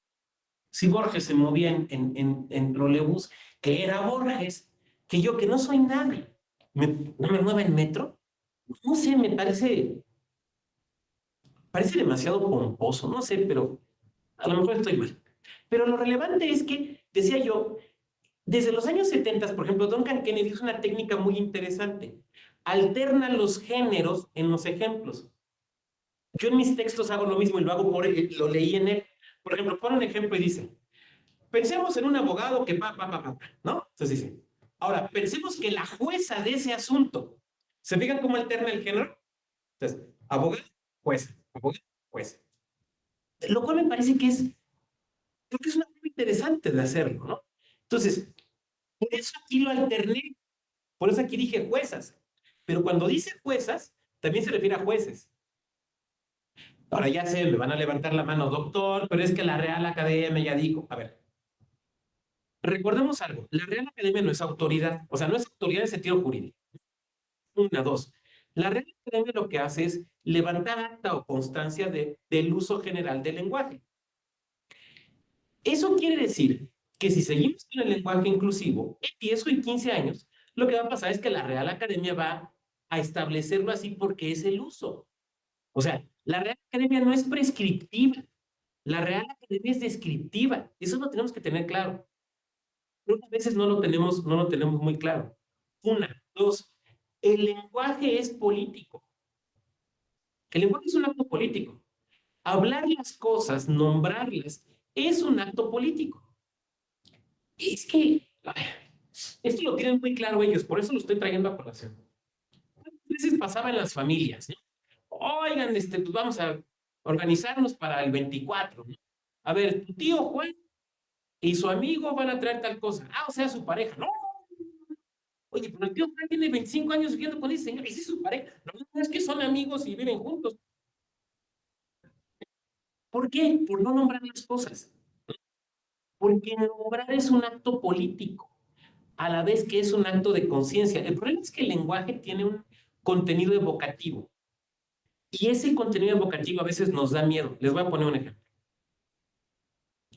si Borges se movía en trolebús, que era Borges, que yo que no soy nadie, no me mueva en metro, no sé, parece demasiado pomposo, no sé, pero a lo mejor estoy mal. Pero lo relevante es que, decía yo, desde los años 70, por ejemplo, Duncan Kennedy hizo una técnica muy interesante. Alterna los géneros en los ejemplos. Yo en mis textos hago lo mismo y lo hago lo leí en él. Por ejemplo, pone un ejemplo y dice, pensemos en un abogado que ¿no? Entonces dice, ahora, pensemos que la jueza de ese asunto, ¿se fijan cómo alterna el género? Entonces, abogado, jueza, abogado, jueza. Lo cual me parece que creo que es una forma interesante de hacerlo, ¿no? Entonces, por eso aquí lo alterné, por eso aquí dije juezas. Pero cuando dice juezas, también se refiere a jueces. Ahora ya sé, me van a levantar la mano, doctor, pero es que la Real Academia ya dijo, a ver, recordemos algo, la Real Academia no es autoridad, o sea, no es autoridad en sentido jurídico. Una, dos. La Real Academia lo que hace es levantar acta o constancia del uso general del lenguaje. Eso quiere decir que si seguimos con el lenguaje inclusivo, en 10 o en 15 años, lo que va a pasar es que la Real Academia va a establecerlo así porque es el uso. O sea, la Real Academia no es prescriptiva, la Real Academia es descriptiva. Eso lo tenemos que tener claro. Creo que a veces no lo tenemos muy claro. Una, dos, el lenguaje es político. El lenguaje es un acto político. Hablar las cosas, nombrarlas, es un acto político. Es que esto lo tienen muy claro ellos, por eso lo estoy trayendo a colación. A veces pasaba en las familias, ¿no? Oigan, pues vamos a organizarnos para el 24, ¿no? A ver, tu tío Juan y su amigo van a traer tal cosa. Ah, o sea, su pareja. No, oye, pero el tío Juan tiene 25 años viviendo con ese señor y sí es su pareja. No, no, es que son amigos y viven juntos. ¿Por qué? Por no nombrar las cosas. Porque nombrar es un acto político, a la vez que es un acto de conciencia. El problema es que el lenguaje tiene un contenido evocativo. Y ese contenido evocativo a veces nos da miedo. Les voy a poner un ejemplo.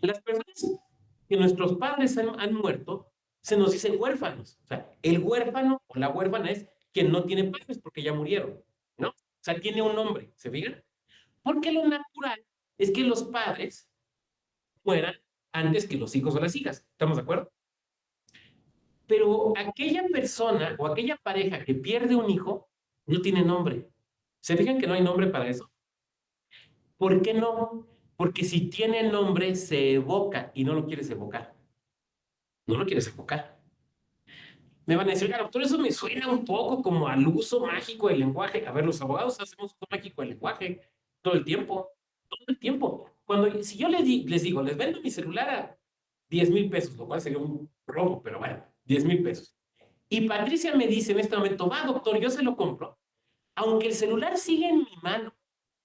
Las personas que nuestros padres han muerto, se nos dicen huérfanos. O sea, el huérfano o la huérfana es quien no tiene padres porque ya murieron, ¿no? O sea, tiene un nombre, ¿se fijan? Porque lo natural es que los padres mueran antes que los hijos o las hijas. ¿Estamos de acuerdo? Pero aquella persona o aquella pareja que pierde un hijo no tiene nombre. ¿Se fijan que no hay nombre para eso? ¿Por qué no? Porque si tiene nombre se evoca y no lo quieres evocar. No lo quieres evocar. Me van a decir, doctor, eso me suena un poco como al uso mágico del lenguaje. A ver, los abogados hacemos uso mágico del lenguaje todo el tiempo. Todo el tiempo. Si yo les digo, les vendo mi celular a 10,000 pesos, lo cual sería un robo, pero bueno, 10,000 pesos. Y Patricia me dice en este momento, va, doctor, yo se lo compro. Aunque el celular sigue en mi mano,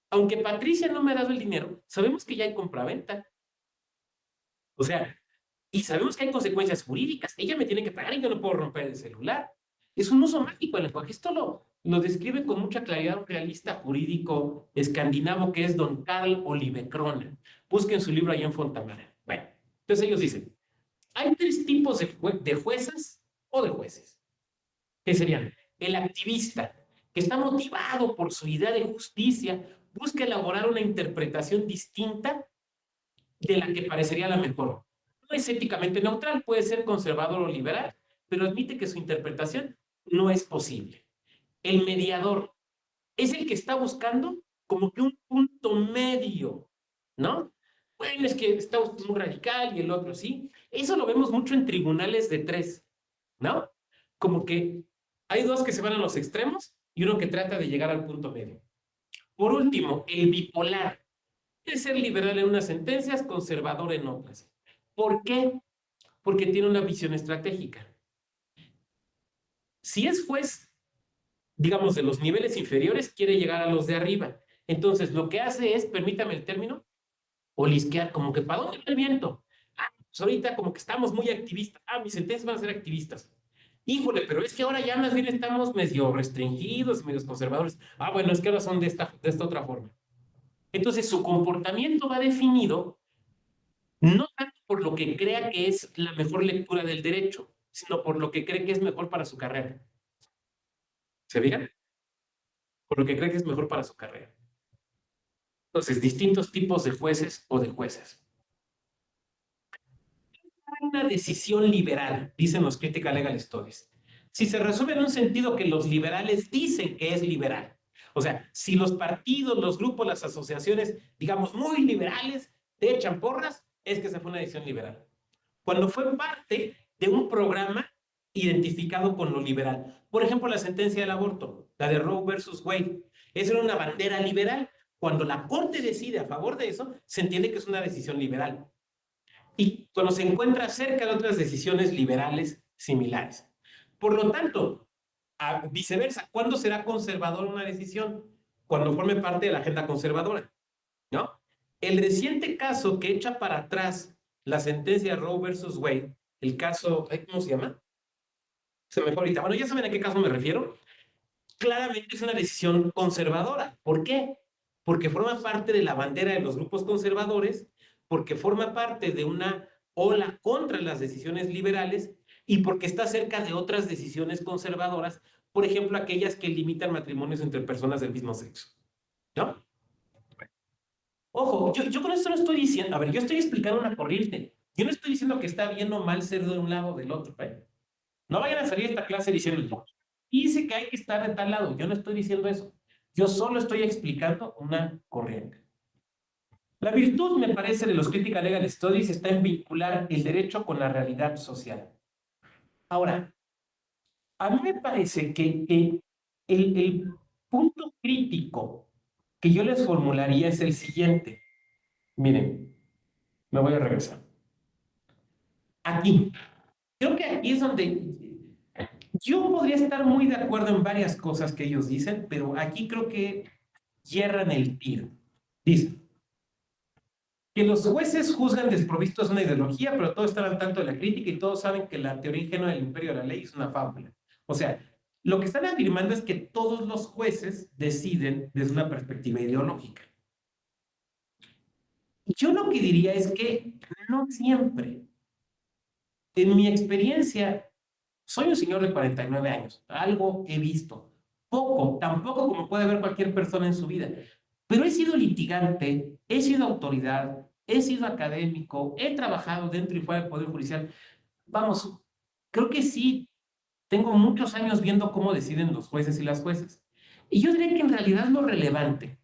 aunque Patricia no me ha dado el dinero, sabemos que ya hay compraventa. O sea, Y sabemos que hay consecuencias jurídicas. Ella me tiene que pagar y yo no puedo romper el celular. Es un uso mágico del lenguaje. Esto lo describe con mucha claridad un realista jurídico escandinavo que es don Carl Olive Crona. Busquen su libro ahí en Fontamara. Bueno, entonces ellos dicen, hay tres tipos de juezas o de jueces, que serían el activista, que está motivado por su idea de justicia, busca elaborar una interpretación distinta de la que parecería la mejor. No es éticamente neutral, puede ser conservador o liberal, pero admite que su interpretación no es posible. El mediador es el que está buscando como que un punto medio, ¿no? Bueno, es que está usted muy radical y el otro sí. Eso lo vemos mucho en tribunales de tres, ¿no? Como que hay dos que se van a los extremos y uno que trata de llegar al punto medio. Por último, el bipolar. Puede ser liberal en unas sentencias, conservador en otras. ¿Por qué? Porque tiene una visión estratégica. Si es juez, digamos, de los niveles inferiores, quiere llegar a los de arriba. Entonces, lo que hace es, permítame el término, olisquear, como que ¿para dónde va el viento? Ah, pues ahorita como que estamos muy activistas. Ah, mis sentencias van a ser activistas. Híjole, pero es que ahora ya más bien estamos medio restringidos, medio conservadores. Ah, bueno, es que ahora son de esta otra forma. Entonces, su comportamiento va definido no tanto por lo que crea que es la mejor lectura del derecho, sino por lo que cree que es mejor para su carrera. ¿Se fijan? Por lo que cree que es mejor para su carrera. Entonces, distintos tipos de jueces o de jueces. Una decisión liberal, dicen los Critical Legal Studies. Si se resume en un sentido que los liberales dicen que es liberal, o sea, si los partidos, los grupos, las asociaciones, digamos, muy liberales, te echan porras, es que esa fue una decisión liberal. Cuando fue parte de un programa identificado con lo liberal. Por ejemplo, la sentencia del aborto, la de Roe versus Wade. Esa era una bandera liberal. Cuando la Corte decide a favor de eso, se entiende que es una decisión liberal. Y cuando se encuentra cerca de otras decisiones liberales similares. Por lo tanto, viceversa, ¿cuándo será conservadora una decisión? Cuando forme parte de la agenda conservadora, ¿no? El reciente caso que echa para atrás la sentencia de Roe versus Wade, el caso, ¿cómo se llama? Se me fue ahorita. Bueno, ya saben a qué caso me refiero. Claramente es una decisión conservadora. ¿Por qué? Porque forma parte de la bandera de los grupos conservadores, porque forma parte de una ola contra las decisiones liberales y porque está cerca de otras decisiones conservadoras, por ejemplo, aquellas que limitan matrimonios entre personas del mismo sexo, ¿no? Ojo, yo con esto no estoy diciendo, a ver, yo estoy explicando una corriente. Yo no estoy diciendo que está bien o mal ser de un lado o del otro, ¿eh? No vayan a salir esta clase diciendo, dice que hay que estar de tal lado. Yo no estoy diciendo eso. Yo solo estoy explicando una corriente. La virtud, me parece, de los Critical Legal Studies está en vincular el derecho con la realidad social. Ahora, a mí me parece que el punto crítico que yo les formularía es el siguiente. Miren, me voy a regresar. Aquí. Creo que aquí es donde yo podría estar muy de acuerdo en varias cosas que ellos dicen, pero aquí creo que hierran el tiro. Dice que los jueces juzgan desprovistos de una ideología, pero todos están al tanto de la crítica y todos saben que la teoría ingenua del imperio de la ley es una fábula. O sea, lo que están afirmando es que todos los jueces deciden desde una perspectiva ideológica. Yo lo que diría es que no siempre. En mi experiencia, soy un señor de 49 años, algo he visto, poco, tampoco como puede ver cualquier persona en su vida, pero he sido litigante, he sido autoridad, he sido académico, he trabajado dentro y fuera del Poder Judicial. Vamos, creo que sí, tengo muchos años viendo cómo deciden los jueces y las jueces. Y yo diría que en realidad lo relevante,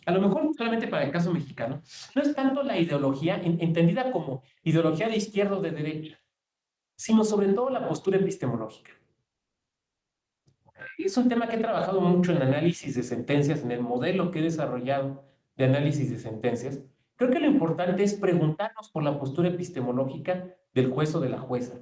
a lo mejor solamente para el caso mexicano, no es tanto la ideología, entendida como ideología de izquierda o de derecha, sino sobre todo la postura epistemológica. Es un tema que he trabajado mucho en análisis de sentencias, en el modelo que he desarrollado de análisis de sentencias. Creo que lo importante es preguntarnos por la postura epistemológica del juez o de la jueza.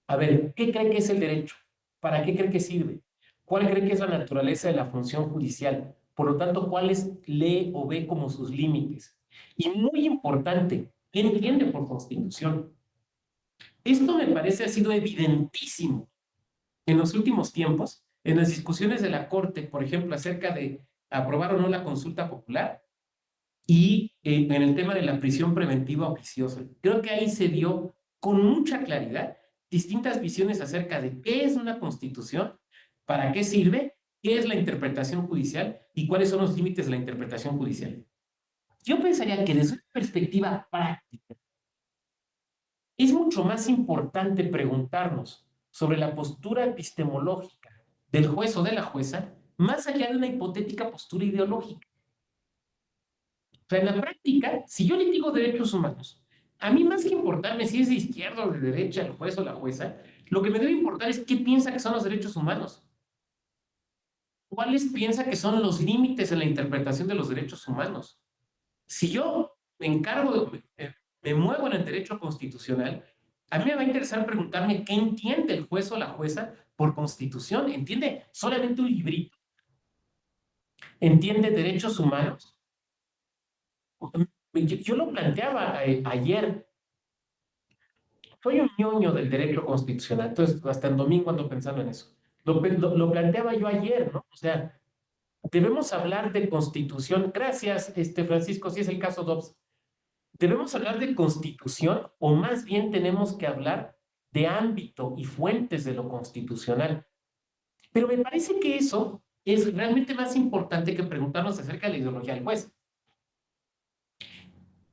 A ver, ¿qué cree que es el derecho? ¿Para qué cree que sirve? ¿Cuál cree que es la naturaleza de la función judicial? Por lo tanto, ¿cuáles lee o ve como sus límites? Y muy importante, ¿qué entiende por constitución? Esto me parece ha sido evidentísimo en los últimos tiempos, en las discusiones de la Corte, por ejemplo, acerca de aprobar o no la consulta popular y en el tema de la prisión preventiva oficiosa. Creo que ahí se dio con mucha claridad distintas visiones acerca de qué es una constitución, para qué sirve, qué es la interpretación judicial y cuáles son los límites de la interpretación judicial. Yo pensaría que desde una perspectiva práctica, es mucho más importante preguntarnos sobre la postura epistemológica del juez o de la jueza, más allá de una hipotética postura ideológica. O sea, en la práctica, si yo litigo derechos humanos, a mí más que importarme si es de izquierda o de derecha el juez o la jueza, lo que me debe importar es qué piensa que son los derechos humanos. ¿Cuáles piensa que son los límites en la interpretación de los derechos humanos? Si yo me encargo, me muevo en el derecho constitucional, a mí me va a interesar preguntarme qué entiende el juez o la jueza por constitución. ¿Entiende solamente un librito? ¿Entiende derechos humanos? Yo lo planteaba ayer. Soy un ñoño del derecho constitucional, entonces hasta el domingo ando pensando en eso. Lo planteaba yo ayer, ¿no? O sea, debemos hablar de constitución. Gracias, Francisco, si es el caso Dobbs. ¿Debemos hablar de constitución o más bien tenemos que hablar de ámbito y fuentes de lo constitucional? Pero me parece que eso es realmente más importante que preguntarnos acerca de la ideología del juez.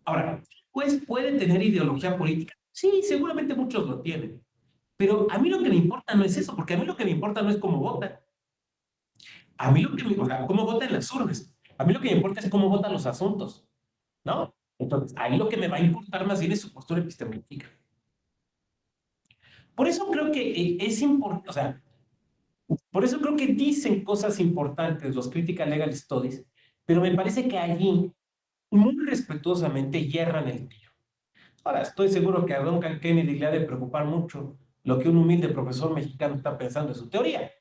Ahora, ¿el juez puede tener ideología política? Sí, seguramente muchos lo tienen. Pero a mí lo que me importa no es eso, porque a mí lo que me importa no es cómo vota. A mí lo que me importa, cómo vota en las urnas. A mí lo que me importa es cómo votan los asuntos, ¿no? Entonces, ahí lo que me va a importar más bien es su postura epistemológica. Por eso creo que es importante, o sea, por eso creo que dicen cosas importantes los Critical Legal Studies, pero me parece que allí muy respetuosamente hierran el tiro. Ahora, estoy seguro que a Duncan Kennedy le ha de preocupar mucho lo que un humilde profesor mexicano está pensando de su teoría.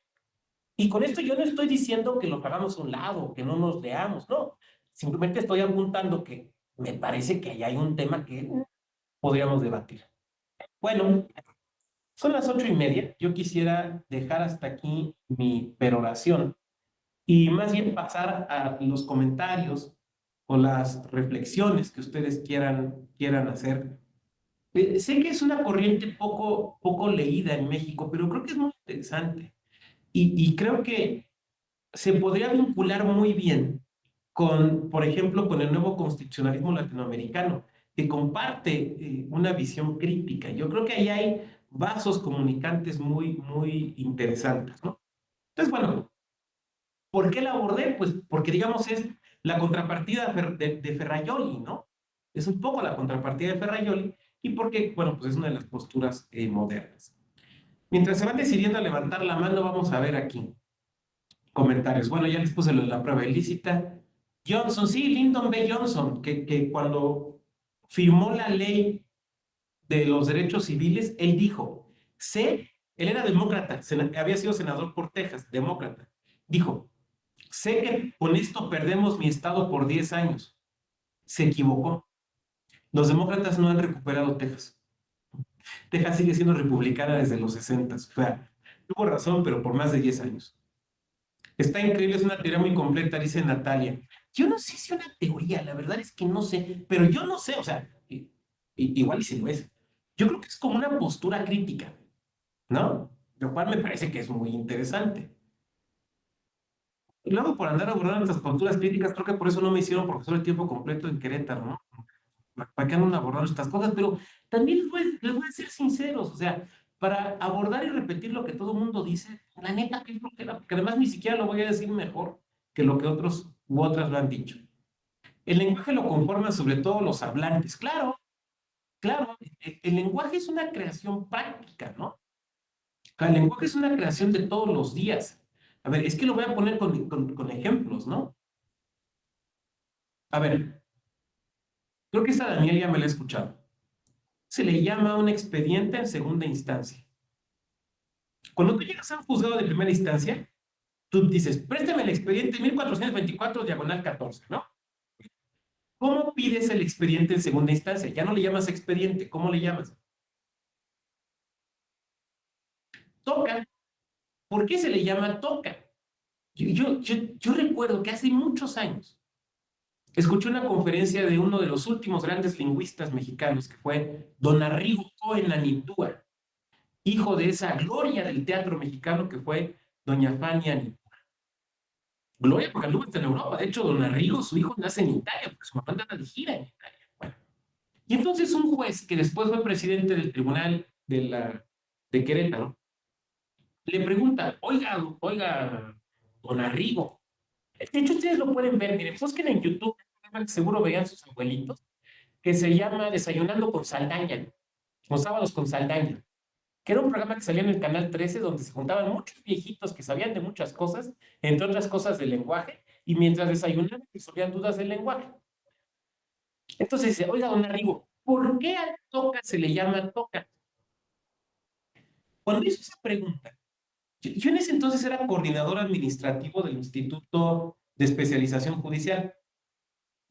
Y con esto yo no estoy diciendo que lo hagamos a un lado, que no nos leamos, no. Simplemente estoy apuntando que me parece que ahí hay un tema que podríamos debatir. Bueno, son las 8:30. Yo quisiera dejar hasta aquí mi peroración y más bien pasar a los comentarios o las reflexiones que ustedes quieran hacer. Sé que es una corriente poco leída en México, pero creo que es muy interesante y creo que se podría vincular muy bien con, por ejemplo, con el nuevo constitucionalismo latinoamericano, que comparte una visión crítica. Yo creo que ahí hay vasos comunicantes muy interesantes, ¿no? Entonces, bueno, ¿por qué la abordé? Pues porque, digamos, es la contrapartida de Ferrajoli, ¿no? Es un poco la contrapartida de Ferrajoli y porque, bueno, pues es una de las posturas modernas. Mientras se van decidiendo a levantar la mano, vamos a ver aquí comentarios. Bueno, ya les puse lo de la prueba ilícita. Johnson, sí, Lyndon B. Johnson, que cuando firmó la ley de los derechos civiles, él dijo, él era demócrata, había sido senador por Texas, demócrata, dijo, sé que con esto perdemos mi estado por 10 años. Se equivocó. Los demócratas no han recuperado Texas. Texas sigue siendo republicana desde los 60. O sea, tuvo razón, pero por más de 10 años. Está increíble, es una teoría muy completa, dice Natalia. Yo no sé si una teoría, la verdad es que no sé, pero yo no sé, o sea, igual y si lo es. Yo creo que es como una postura crítica, ¿no? Lo cual me parece que es muy interesante. Y luego, por andar abordando estas posturas críticas, creo que por eso no me hicieron profesor de tiempo completo en Querétaro, ¿no? ¿Para qué andan abordando estas cosas? Pero también les voy a ser sinceros, o sea, para abordar y repetir lo que todo el mundo dice, la neta, que es flojera, porque además ni siquiera lo voy a decir mejor que lo que otros u otras lo han dicho. El lenguaje lo conforman sobre todo los hablantes. Claro, claro, el lenguaje es una creación práctica, ¿no? O sea, el lenguaje es una creación de todos los días. A ver, es que lo voy a poner con ejemplos, ¿no? A ver, creo que esta Daniel ya me la he escuchado. Se le llama un expediente en segunda instancia. Cuando tú llegas a un juzgado de primera instancia, tú dices, préstame el expediente 1424 diagonal 14, ¿no? ¿Cómo pides el expediente en segunda instancia? Ya no le llamas expediente, ¿cómo le llamas? toca. ¿Por qué se le llama toca? Yo recuerdo que hace muchos años escuché una conferencia de uno de los últimos grandes lingüistas mexicanos, que fue don Arrigo Cohen Anitúa, hijo de esa gloria del teatro mexicano que fue doña Fanny Anitúa. Gloria porque anduvo en Europa. De hecho, don Arrigo, su hijo, nace en Italia, porque su mamá anda de gira en Italia. Bueno, y entonces un juez, que después fue presidente del tribunal de Querétaro, le pregunta, oiga, don Arrigo. De hecho, ustedes lo pueden ver, miren, busquen en YouTube, seguro veían sus abuelitos, que se llama Desayunando con Saldaña, los sábados con Saldaña, que era un programa que salía en el Canal 13, donde se juntaban muchos viejitos que sabían de muchas cosas, entre otras cosas del lenguaje, y mientras desayunaban resolvían dudas del lenguaje. Entonces dice, oiga, don Arrigo, ¿por qué al toca se le llama toca? Cuando hizo esa pregunta, yo en ese entonces era coordinador administrativo del Instituto de Especialización Judicial.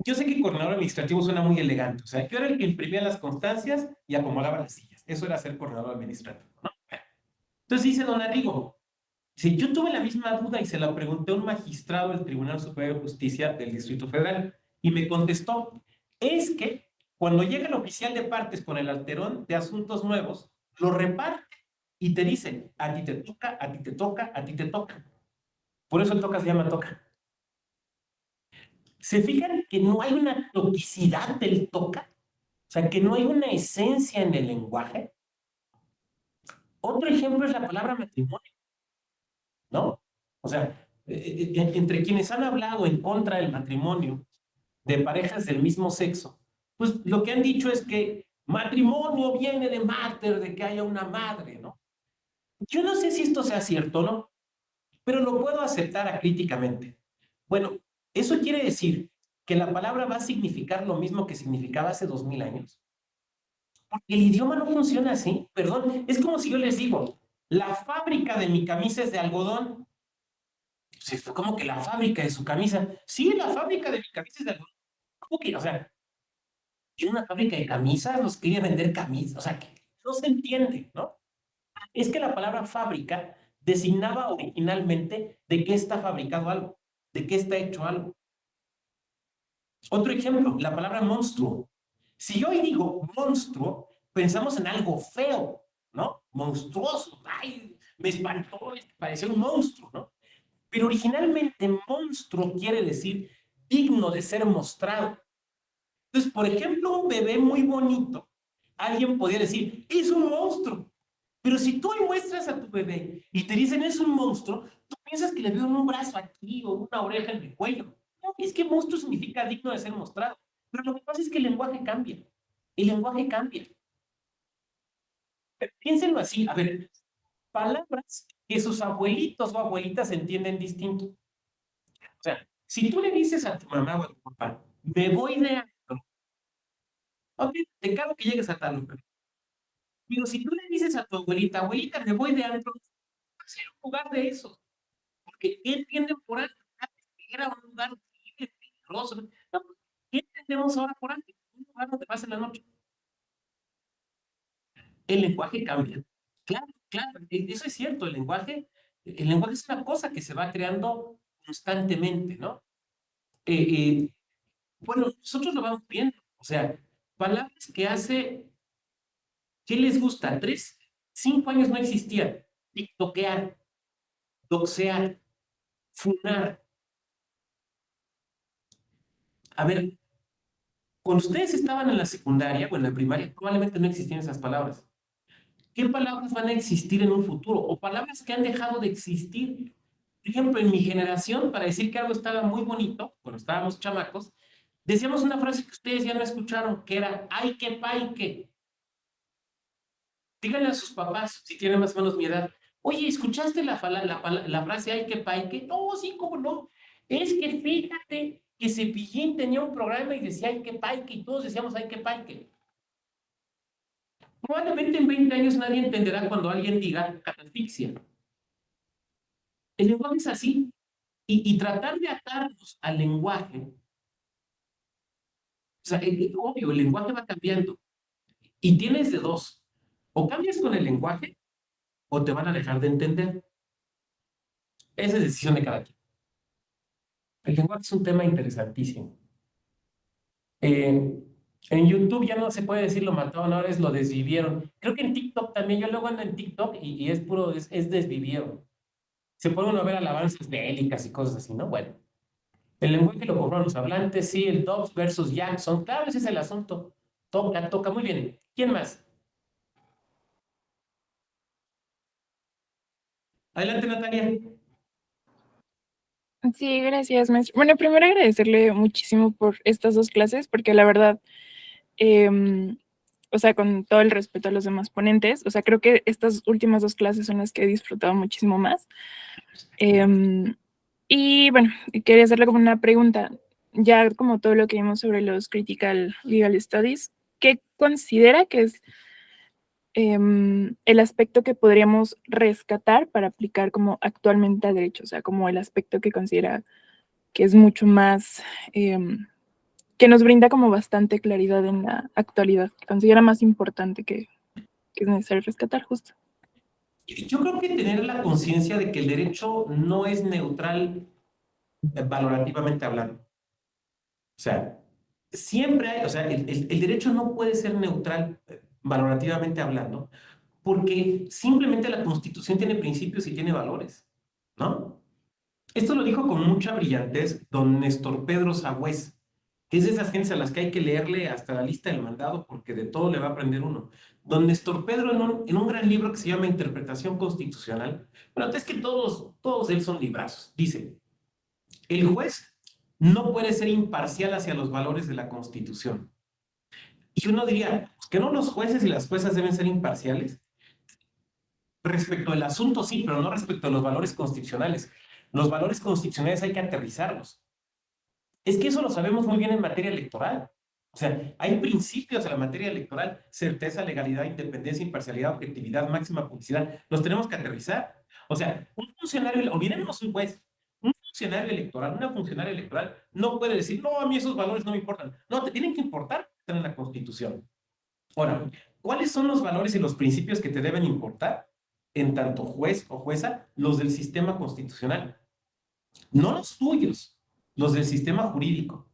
Yo sé que coordinador administrativo suena muy elegante, o sea, yo era el que imprimía las constancias y acomodaba las sillas. Eso era ser coordinador administrativo, ¿no? Entonces dice don Arrigo, si yo tuve la misma duda y se la pregunté a un magistrado del Tribunal Superior de Justicia del Distrito Federal y me contestó, es que cuando llega el oficial de partes con el alterón de asuntos nuevos, lo reparte y te dice, a ti te toca, a ti te toca, a ti te toca. Por eso el toca se llama toca. ¿Se fijan que no hay una toxicidad del toca? O sea, que no hay una esencia en el lenguaje. Otro ejemplo es la palabra matrimonio, ¿no? O sea, entre quienes han hablado en contra del matrimonio de parejas del mismo sexo, pues lo que han dicho es que matrimonio viene de mater, de que haya una madre, ¿no? Yo no sé si esto sea cierto o no, pero lo puedo aceptar acríticamente. Bueno, eso quiere decir que la palabra va a significar lo mismo que significaba hace 2000 años. Porque el idioma no funciona así, perdón. Es como si yo les digo, la fábrica de mi camisa es de algodón. Pues, ¿cómo que la fábrica de su camisa? Sí, la fábrica de mi camisa es de algodón. ¿Cómo que? O sea, ¿tiene una fábrica de camisas? ¿Nos quería vender camisas? O sea, que no se entiende, ¿no? Es que la palabra fábrica designaba originalmente de qué está fabricado algo, de qué está hecho algo. Otro ejemplo, la palabra monstruo. Si yo hoy digo monstruo, pensamos en algo feo, ¿no? Monstruoso. Ay, me espantó, parecía un monstruo, ¿no? Pero originalmente monstruo quiere decir digno de ser mostrado. Entonces, por ejemplo, un bebé muy bonito, alguien podría decir, es un monstruo. Pero si tú muestras a tu bebé y te dicen es un monstruo, tú piensas que le veo un brazo aquí o una oreja en el cuello. No, es que monstruo significa digno de ser mostrado. Pero lo que pasa es que el lenguaje cambia. El lenguaje cambia. Piénsenlo así, a ver, palabras que sus abuelitos o abuelitas entienden distinto. O sea, si tú le dices a tu mamá o a tu papá, me voy de antro, ok, te encargo que llegues a tal lugar. Pero si tú le dices a tu abuelita, abuelita, me voy de antro, va a ser un lugar de eso. Porque ¿qué entienden por antro? Era un lugar horrible, peligroso. No, pues, ¿qué entendemos ahora por antro? Un lugar donde pasa la noche. El lenguaje cambia. Claro, claro, eso es cierto, el lenguaje es una cosa que se va creando constantemente, ¿no? Eh, eh, bueno, nosotros lo vamos viendo, o sea, palabras que hace, ¿qué les gusta? 3, 5 años no existían. TikTokear, doxear, funar. A ver, cuando ustedes estaban en la secundaria o en la primaria, probablemente no existían esas palabras. ¿Qué palabras van a existir en un futuro? O palabras que han dejado de existir. Por ejemplo, en mi generación, para decir que algo estaba muy bonito, cuando estábamos chamacos, decíamos una frase que ustedes ya no escucharon, que era, ay, qué paique. Díganle a sus papás, si tienen más o menos mi edad, oye, ¿escuchaste la frase ay, qué paique? No, sí, cómo no. Es que fíjate que Cepillín tenía un programa y decía ay, qué paique, y todos decíamos ay, qué paique. Probablemente en 20 años nadie entenderá cuando alguien diga catafixia. El lenguaje es así. Y tratar de atarnos al lenguaje, o sea, obvio, el lenguaje va cambiando. Y tienes de dos. O cambias con el lenguaje o te van a dejar de entender. Esa es decisión de cada quien. El lenguaje es un tema interesantísimo. En YouTube ya no se puede decir lo mataron, ahora es lo desvivieron. Creo que en TikTok también, yo luego ando en TikTok y es puro, es desvivieron. Se puede uno ver alabanzas bélicas y cosas así, ¿no? Bueno, el lenguaje lo compraron los hablantes, sí, el Dobbs versus Jackson, claro, ese es el asunto. Toca, muy bien. ¿Quién más? Adelante, Natalia. Sí, gracias, maestro. Bueno, primero agradecerle muchísimo por estas dos clases, porque la verdad, o sea, con todo el respeto a los demás ponentes, o sea, creo que estas últimas dos clases son las que he disfrutado muchísimo más. Em, y bueno, quería hacerle como una pregunta, ya como todo lo que vimos sobre los Critical Legal Studies, ¿qué considera que es el aspecto que podríamos rescatar para aplicar como actualmente al derecho? O sea, como el aspecto que considera que es mucho más, que nos brinda como bastante claridad en la actualidad, que considera más importante que es necesario rescatar justo. Yo creo que tener la conciencia de que el derecho no es neutral valorativamente hablando. O sea, siempre hay, o sea, el derecho no puede ser neutral valorativamente hablando, porque simplemente la Constitución tiene principios y tiene valores, ¿no? Esto lo dijo con mucha brillantez don Néstor Pedro Sagüez, que es de esas gentes a las que hay que leerle hasta la lista del mandado porque de todo le va a aprender uno. Don Néstor Pedro en un gran libro que se llama Interpretación Constitucional, bueno, es que todos él son librazos, dice, el juez no puede ser imparcial hacia los valores de la Constitución. Y uno diría, pues, ¿que no los jueces y las juezas deben ser imparciales? Respecto al asunto, sí, pero no respecto a los valores constitucionales. Los valores constitucionales hay que aterrizarlos. Es que eso lo sabemos muy bien en materia electoral. O sea, hay principios en la materia electoral, certeza, legalidad, independencia, imparcialidad, objetividad, máxima publicidad. Los tenemos que aterrizar. O sea, un funcionario, olvidémonos un juez, un funcionario electoral, una funcionaria electoral no puede decir, no, a mí esos valores no me importan. No, te tienen que importar, están en la Constitución. Ahora, ¿cuáles son los valores y los principios que te deben importar? En tanto juez o jueza, los del sistema constitucional, no los tuyos, los del sistema jurídico.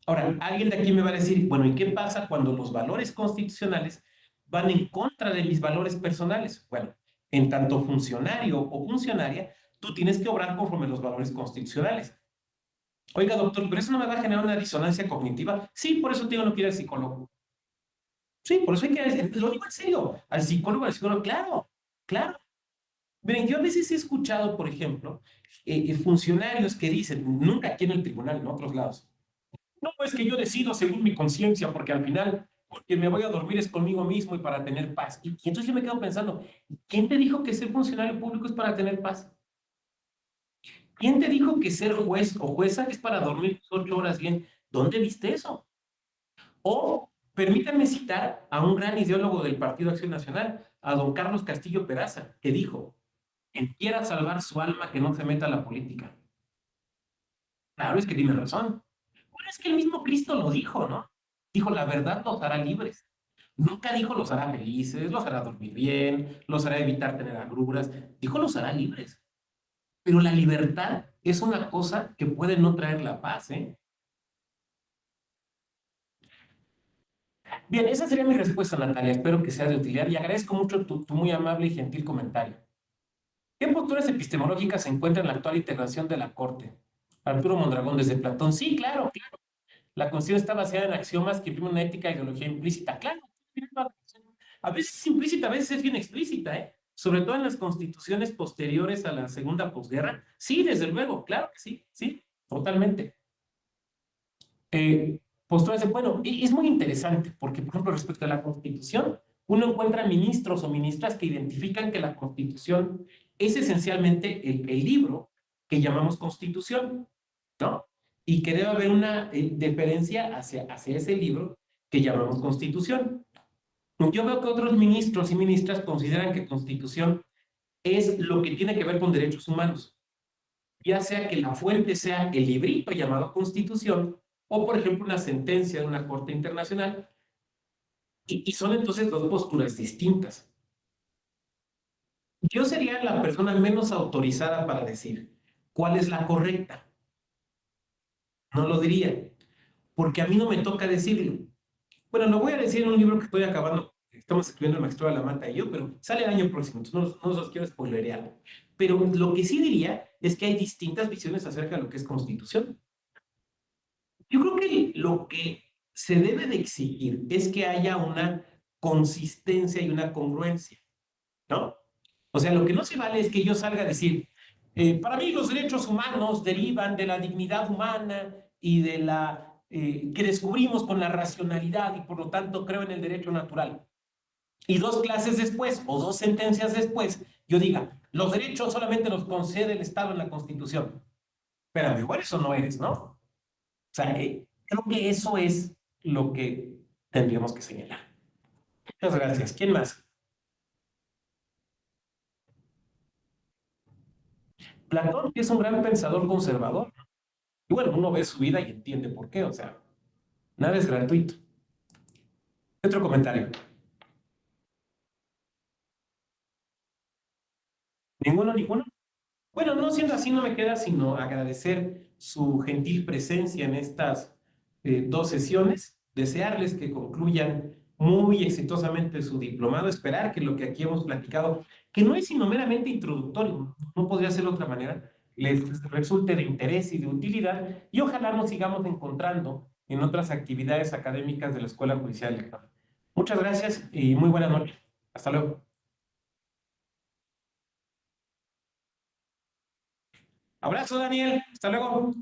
Ahora, alguien de aquí me va a decir, bueno, ¿y qué pasa cuando los valores constitucionales van en contra de mis valores personales? Bueno, en tanto funcionario o funcionaria, tú tienes que obrar conforme a los valores constitucionales. Oiga, doctor, pero eso no me va a generar una disonancia cognitiva. Sí, por eso tengo que ir al psicólogo. Sí, por eso hay que, lo digo en serio, al psicólogo, claro, claro. Miren, yo a veces he escuchado, por ejemplo, funcionarios que dicen, nunca aquí en el tribunal, en otros lados, no, es que yo decido según mi conciencia, porque al final, porque me voy a dormir es conmigo mismo y para tener paz. Y entonces yo me quedo pensando, ¿quién te dijo que ser funcionario público es para tener paz? ¿Quién te dijo que ser juez o jueza es para dormir 8 horas bien? ¿Dónde viste eso? O permítanme citar a un gran ideólogo del Partido Acción Nacional, a don Carlos Castillo Peraza, que dijo, quien quiera salvar su alma, que no se meta a la política. Claro, es que tiene razón. Bueno, es que el mismo Cristo lo dijo, ¿no? Dijo, la verdad los hará libres. Nunca dijo los hará felices, los hará dormir bien, los hará evitar tener agruras. Dijo los hará libres. Pero la libertad es una cosa que puede no traer la paz, ¿eh? Bien, esa sería mi respuesta, Natalia. Espero que sea de utilidad y agradezco mucho tu muy amable y gentil comentario. ¿Qué posturas epistemológicas se encuentran en la actual integración de la Corte? Arturo Mondragón desde Platón. Sí, claro, claro. La Constitución está basada en axiomas que imprimen una ética e ideología implícita. Claro, a veces es implícita, a veces es bien explícita, ¿eh? Sobre todo en las constituciones posteriores a la segunda posguerra. Sí, desde luego, claro que sí, sí, totalmente. Posturas de, bueno, es muy interesante porque, por ejemplo, respecto a la Constitución, uno encuentra ministros o ministras que identifican que la Constitución es esencialmente el libro que llamamos Constitución, ¿no? Y que debe haber una deferencia hacia ese libro que llamamos Constitución. Yo veo que otros ministros y ministras consideran que Constitución es lo que tiene que ver con derechos humanos, ya sea que la fuente sea el librito llamado Constitución o, por ejemplo, una sentencia de una corte internacional, y son entonces dos posturas distintas. Yo sería la persona menos autorizada para decir cuál es la correcta. No lo diría, porque a mí no me toca decirlo. Bueno, lo voy a decir en un libro que estoy acabando. Estamos escribiendo el Maestro de la Mata y yo, pero sale el año próximo, entonces no los quiero spoilerear. Pero lo que sí diría es que hay distintas visiones acerca de lo que es constitución. Yo creo que lo que se debe de exigir es que haya una consistencia y una congruencia, ¿no? O sea, lo que no se vale es que yo salga a decir, para mí los derechos humanos derivan de la dignidad humana y de la que descubrimos con la racionalidad y por lo tanto creo en el derecho natural. Y dos clases después o dos sentencias después, yo diga, los derechos solamente los concede el Estado en la Constitución. Espérame, igual eso no eres, ¿no? O sea, creo que eso es lo que tendríamos que señalar. Muchas gracias. ¿Quién más? Platón, que es un gran pensador conservador. Y bueno, uno ve su vida y entiende por qué, o sea, nada es gratuito. Otro comentario. ¿Ninguno, ninguno? Bueno, no siendo así, no me queda sino agradecer su gentil presencia en estas dos sesiones, desearles que concluyan muy exitosamente su diplomado, esperar que lo que aquí hemos platicado, que no es sino meramente introductorio, no podría ser de otra manera, les resulte de interés y de utilidad y ojalá nos sigamos encontrando en otras actividades académicas de la Escuela Judicial Electoral. Muchas gracias y muy buena noche. Hasta luego. Abrazo, Daniel. Hasta luego.